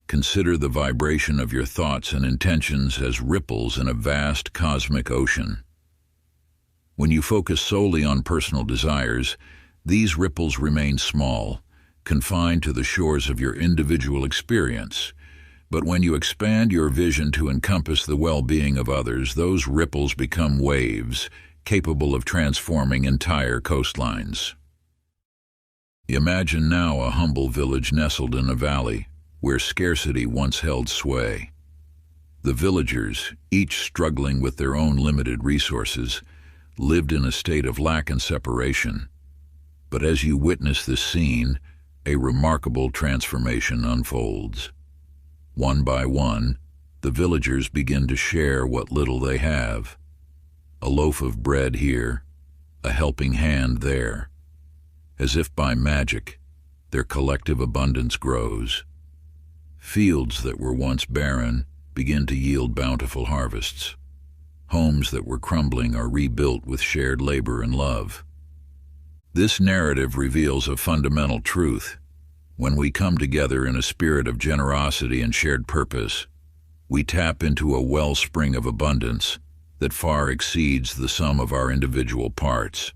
S1: Consider the vibration of your thoughts and intentions as ripples in a vast cosmic ocean. When you focus solely on personal desires, these ripples remain small, confined to the shores of your individual experience. But when you expand your vision to encompass the well-being of others, those ripples become waves, capable of transforming entire coastlines. Imagine now a humble village nestled in a valley, where scarcity once held sway. The villagers, each struggling with their own limited resources, lived in a state of lack and separation. But as you witness this scene, a remarkable transformation unfolds. One by one, the villagers begin to share what little they have. A loaf of bread here, a helping hand there. As if by magic, their collective abundance grows. Fields that were once barren begin to yield bountiful harvests. Homes that were crumbling are rebuilt with shared labor and love. This narrative reveals a fundamental truth. When we come together in a spirit of generosity and shared purpose, we tap into a wellspring of abundance that far exceeds the sum of our individual parts.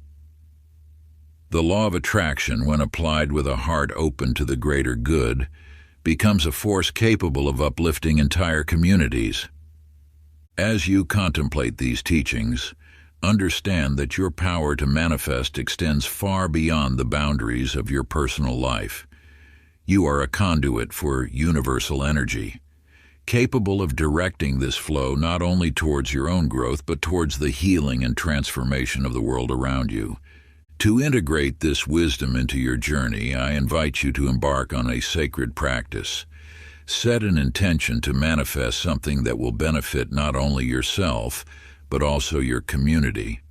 S1: The law of attraction, when applied with a heart open to the greater good, becomes a force capable of uplifting entire communities. As you contemplate these teachings, understand that your power to manifest extends far beyond the boundaries of your personal life. You are a conduit for universal energy, capable of directing this flow not only towards your own growth, but towards the healing and transformation of the world around you. To integrate this wisdom into your journey, I invite you to embark on a sacred practice. Set an intention to manifest something that will benefit not only yourself, but also your community.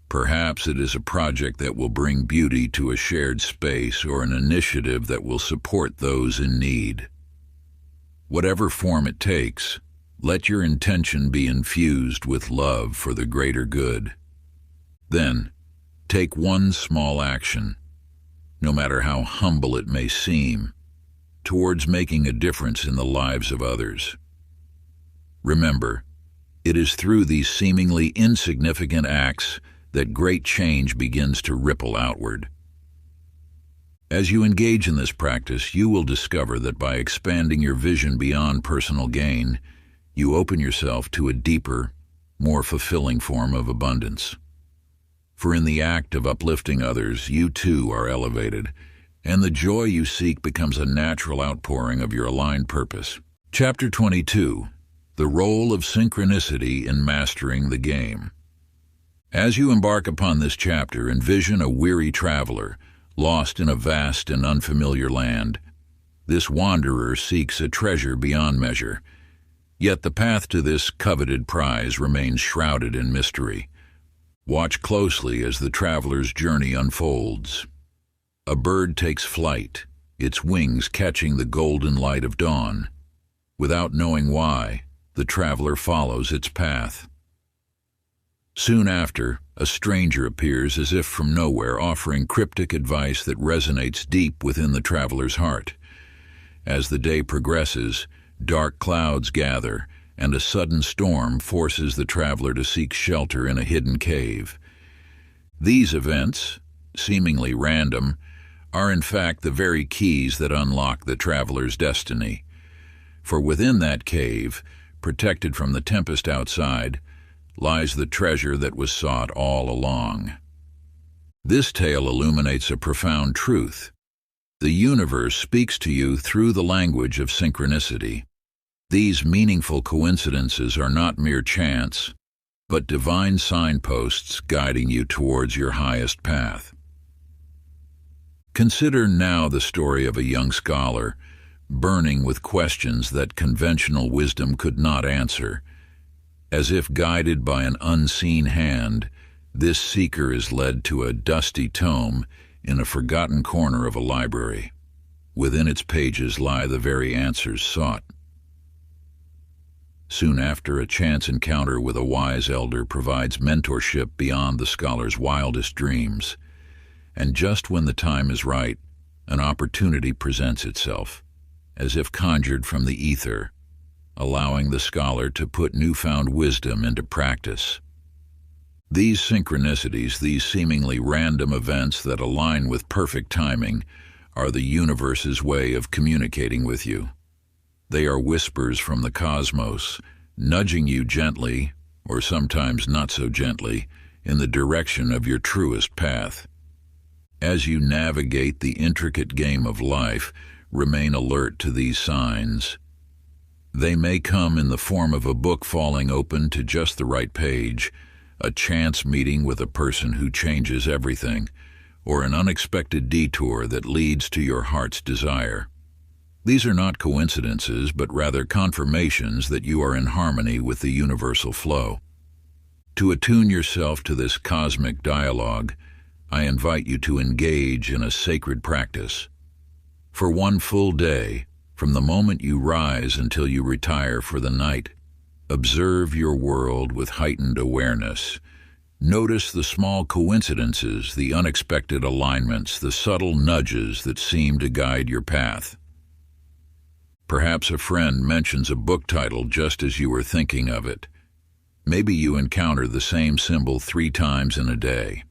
S1: Perhaps it is a project that will bring beauty to a shared space, or an initiative that will support those in need. Whatever form it takes, let your intention be infused with love for the greater good. Then, take one small action, no matter how humble it may seem, towards making a difference in the lives of others. Remember, it is through these seemingly insignificant acts that great change begins to ripple outward. As you engage in this practice, you will discover that by expanding your vision beyond personal gain, you open yourself to a deeper, more fulfilling form of abundance. For in the act of uplifting others, you too are elevated, and the joy you seek becomes a natural outpouring of your aligned purpose. Chapter 22. The Role of Synchronicity in Mastering the Game. As you embark upon this chapter, envision a weary traveler, lost in a vast and unfamiliar land. This wanderer seeks a treasure beyond measure, yet the path to this coveted prize remains shrouded in mystery. Watch closely as the traveler's journey unfolds. A bird takes flight, its wings catching the golden light of dawn. Without knowing why, the traveler follows its path. Soon after, a stranger appears as if from nowhere, offering cryptic advice that resonates deep within the traveler's heart. As the day progresses, dark clouds gather, and a sudden storm forces the traveler to seek shelter in a hidden cave. These events, seemingly random, are in fact the very keys that unlock the traveler's destiny. For within that cave, protected from the tempest outside, lies the treasure that was sought all along. This tale illuminates a profound truth. The universe speaks to you through the language of synchronicity. These meaningful coincidences are not mere chance, but divine signposts guiding you towards your highest path. Consider now the story of a young scholar, burning with questions that conventional wisdom could not answer. As if guided by an unseen hand, this seeker is led to a dusty tome in a forgotten corner of a library. Within its pages lie the very answers sought. Soon after, a chance encounter with a wise elder provides mentorship beyond the scholar's wildest dreams. And just when the time is right, an opportunity presents itself, as if conjured from the ether, allowing the scholar to put newfound wisdom into practice. These synchronicities, these seemingly random events that align with perfect timing, are the universe's way of communicating with you. They are whispers from the cosmos, nudging you gently, or sometimes not so gently, in the direction of your truest path. As you navigate the intricate game of life, remain alert to these signs. They may come in the form of a book falling open to just the right page, a chance meeting with a person who changes everything, or an unexpected detour that leads to your heart's desire. These are not coincidences, but rather confirmations that you are in harmony with the universal flow. To attune yourself to this cosmic dialogue, I invite you to engage in a sacred practice. For one full day, from the moment you rise until you retire for the night, observe your world with heightened awareness. Notice the small coincidences, the unexpected alignments, the subtle nudges that seem to guide your path. Perhaps a friend mentions a book title just as you were thinking of it. Maybe you encounter the same symbol 3 times in a day.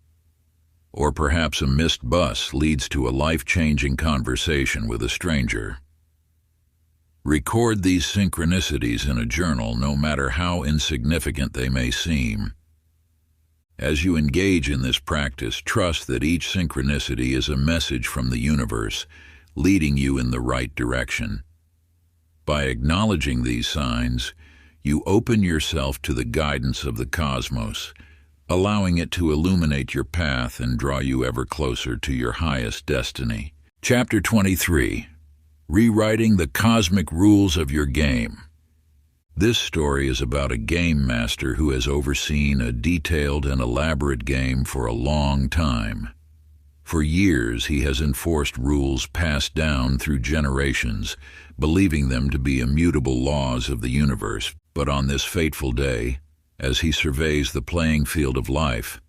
S1: Or perhaps a missed bus leads to a life-changing conversation with a stranger. Record these synchronicities in a journal, no matter how insignificant they may seem. As you engage in this practice, trust that each synchronicity is a message from the universe, leading you in the right direction. By acknowledging these signs, you open yourself to the guidance of the cosmos, allowing it to illuminate your path and draw you ever closer to your highest destiny. Chapter 23. Rewriting the Cosmic Rules of Your Game. This story is about a game master who has overseen a detailed and elaborate game for a long time. For years, he has enforced rules passed down through generations, believing them to be immutable laws of the universe. But on this fateful day, as he surveys the playing field of life,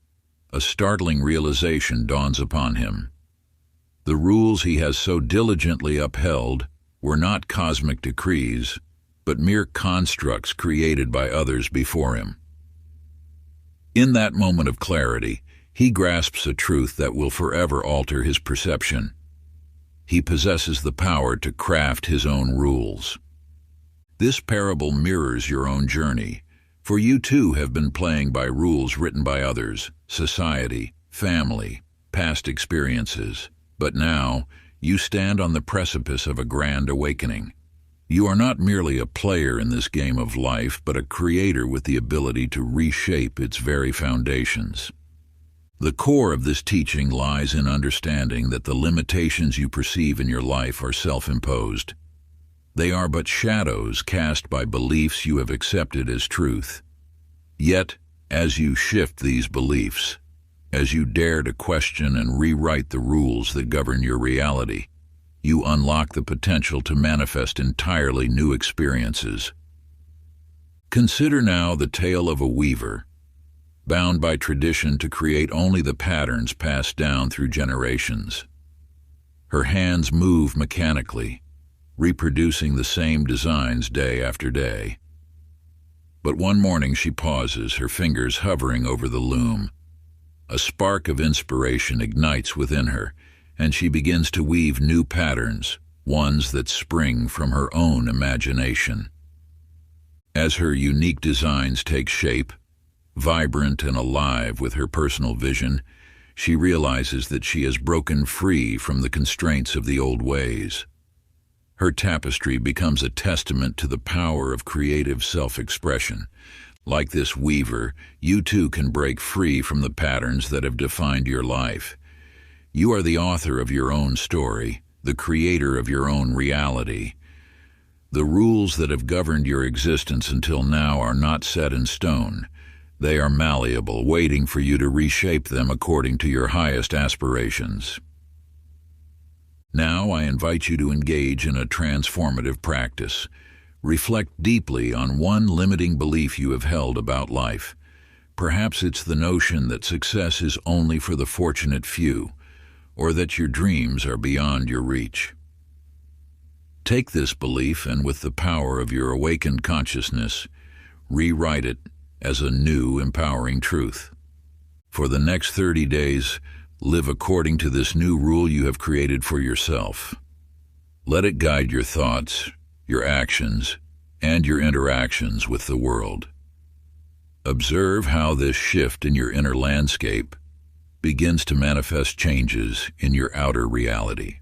S1: a startling realization dawns upon him. The rules he has so diligently upheld were not cosmic decrees, but mere constructs created by others before him. In that moment of clarity, he grasps a truth that will forever alter his perception. He possesses the power to craft his own rules. This parable mirrors your own journey, for you too have been playing by rules written by others, society, family, past experiences. But now, You stand on the precipice of a grand awakening. You are not merely a player in this game of life, but a creator with the ability to reshape its very foundations. The core of this teaching lies in understanding that the limitations you perceive in your life are self-imposed. They are but shadows cast by beliefs you have accepted as truth. Yet, as you shift these beliefs, as you dare to question and rewrite the rules that govern your reality, you unlock the potential to manifest entirely new experiences. Consider now the tale of a weaver, bound by tradition to create only the patterns passed down through generations. Her hands move mechanically, reproducing the same designs day after day. But one morning she pauses, her fingers hovering over the loom. A spark of inspiration ignites within her, and she begins to weave new patterns, ones that spring from her own imagination. As her unique designs take shape, vibrant and alive with her personal vision, she realizes that she has broken free from the constraints of the old ways. Her tapestry becomes a testament to the power of creative self-expression. Like this weaver, you too can break free from the patterns that have defined your life. You are the author of your own story, the creator of your own reality. The rules that have governed your existence until now are not set in stone. They are malleable, waiting for you to reshape them according to your highest aspirations. Now I invite you to engage in a transformative practice. Reflect deeply on one limiting belief you have held about life. Perhaps it's the notion that success is only for the fortunate few, or that your dreams are beyond your reach. Take this belief and, with the power of your awakened consciousness, rewrite it as a new, empowering truth. For the next 30 days, live according to this new rule you have created for yourself. Let it guide your thoughts, your actions, and your interactions with the world. Observe how this shift in your inner landscape begins to manifest changes in your outer reality.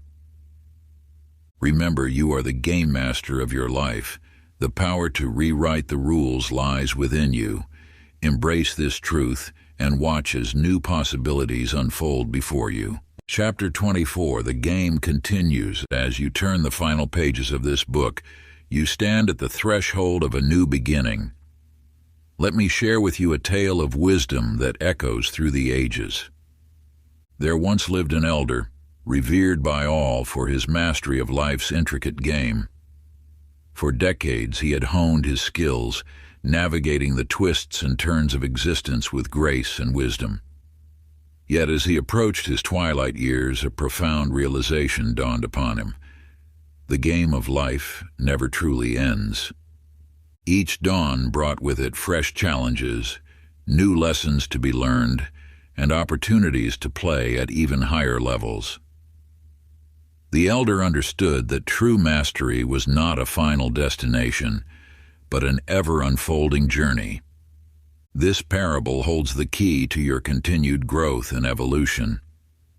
S1: Remember, you are the game master of your life. The power to rewrite the rules lies within you. Embrace this truth and watch as new possibilities unfold before you. Chapter 24, the game continues. As you turn the final pages of this book, you stand at the threshold of a new beginning. Let me share with you a tale of wisdom that echoes through the ages. There once lived an elder, revered by all for his mastery of life's intricate game. For decades he had honed his skills, navigating the twists and turns of existence with grace and wisdom. Yet as he approached his twilight years, a profound realization dawned upon him. The game of life never truly ends. Each dawn brought with it fresh challenges, new lessons to be learned, and opportunities to play at even higher levels. The elder understood that true mastery was not a final destination, but an ever-unfolding journey. This parable holds the key to your continued growth and evolution.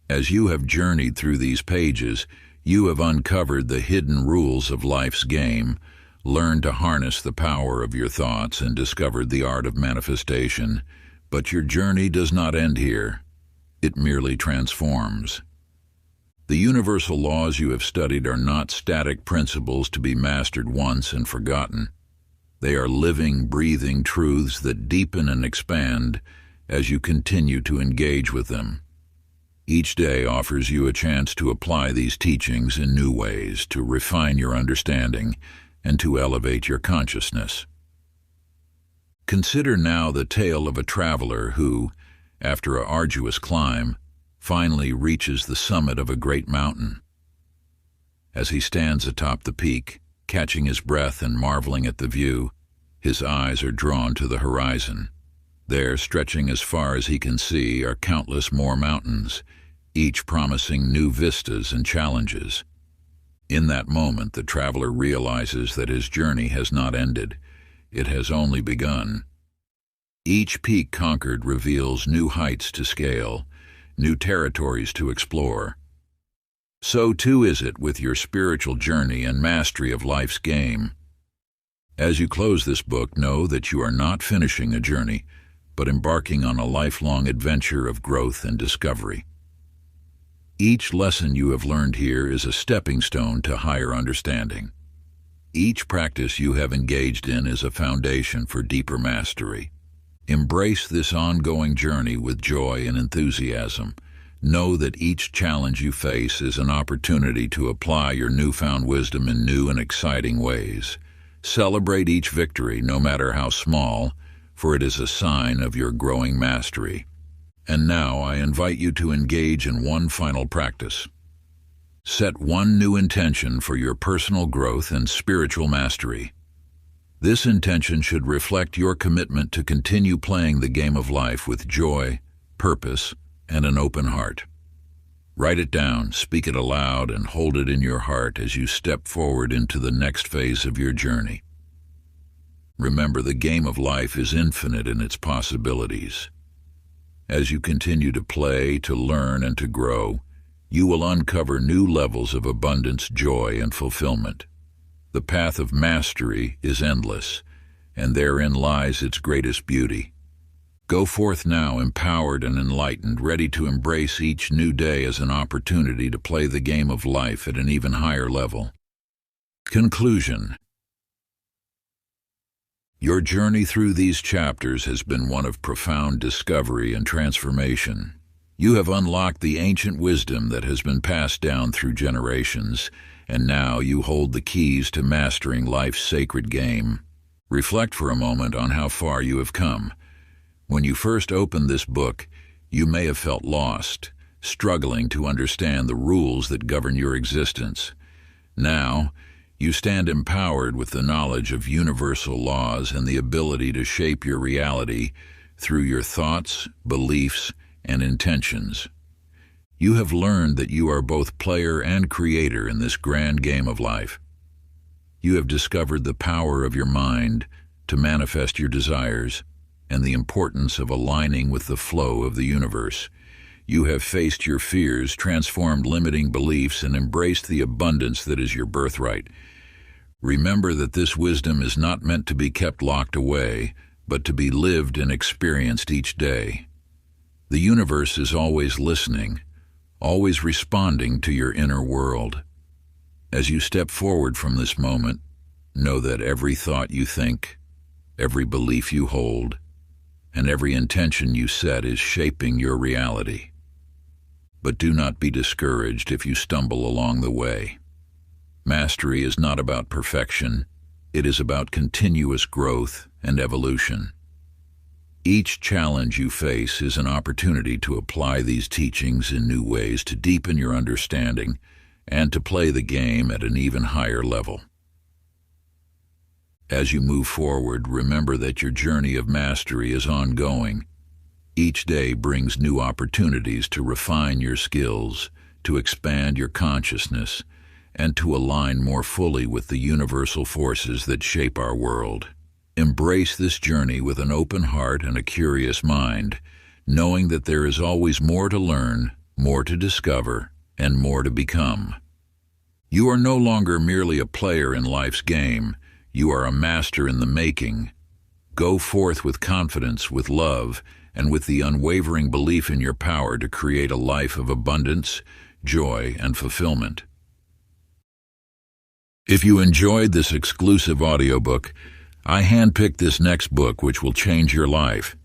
S1: As you have journeyed through these pages, you have uncovered the hidden rules of life's game, learned to harness the power of your thoughts, and discovered the art of manifestation. But your journey does not end here. It merely transforms. The universal laws you have studied are not static principles to be mastered once and forgotten. They are living, breathing truths that deepen and expand as you continue to engage with them. Each day offers you a chance to apply these teachings in new ways, to refine your understanding, and to elevate your consciousness. Consider now the tale of a traveler who, after an arduous climb, finally reaches the summit of a great mountain. As he stands atop the peak, catching his breath and marveling at the view, his eyes are drawn to the horizon. There, stretching as far as he can see, are countless more mountains, each promising new vistas and challenges. In that moment, the traveler realizes that his journey has not ended. It has only begun. Each peak conquered reveals new heights to scale, new territories to explore. So too is it with your spiritual journey and mastery of life's game. As you close this book, know that you are not finishing a journey, but embarking on a lifelong adventure of growth and discovery. Each lesson you have learned here is a stepping stone to higher understanding. Each practice you have engaged in is a foundation for deeper mastery. Embrace this ongoing journey with joy and enthusiasm. Know that each challenge you face is an opportunity to apply your newfound wisdom in new and exciting ways. Celebrate each victory, no matter how small, for it is a sign of your growing mastery. And now I invite you to engage in one final practice. Set one new intention for your personal growth and spiritual mastery. This intention should reflect your commitment to continue playing the game of life with joy, purpose, and an open heart. Write it down, speak it aloud, and hold it in your heart as you step forward into the next phase of your journey. Remember, the game of life is infinite in its possibilities. As you continue to play, to learn, and to grow, you will uncover new levels of abundance, joy, and fulfillment. The path of mastery is endless, and therein lies its greatest beauty. Go forth now, empowered and enlightened, ready to embrace each new day as an opportunity to play the game of life at an even higher level. Conclusion. Your journey through these chapters has been one of profound discovery and transformation. You have unlocked the ancient wisdom that has been passed down through generations, and now you hold the keys to mastering life's sacred game. Reflect for a moment on how far you have come. When you first opened this book, you may have felt lost, struggling to understand the rules that govern your existence. Now, you stand empowered with the knowledge of universal laws and the ability to shape your reality through your thoughts, beliefs, and intentions. You have learned that you are both player and creator in this grand game of life. You have discovered the power of your mind to manifest your desires and the importance of aligning with the flow of the universe. You have faced your fears, transformed limiting beliefs, and embraced the abundance that is your birthright. Remember that this wisdom is not meant to be kept locked away, but to be lived and experienced each day. The universe is always listening, always responding to your inner world. As you step forward from this moment, know that every thought you think, every belief you hold, and every intention you set is shaping your reality. But do not be discouraged if you stumble along the way. Mastery is not about perfection, it is about continuous growth and evolution. Each challenge you face is an opportunity to apply these teachings in new ways, to deepen your understanding, and to play the game at an even higher level. As you move forward, remember that your journey of mastery is ongoing. Each day brings new opportunities to refine your skills, to expand your consciousness, and to align more fully with the universal forces that shape our world. Embrace this journey with an open heart and a curious mind, knowing that there is always more to learn, more to discover, and more to become. You are no longer merely a player in life's game. You are a master in the making. Go forth with confidence, with love, and with the unwavering belief in your power to create a life of abundance, joy, and fulfillment. If you enjoyed this exclusive audiobook, I handpicked this next book which will change your life.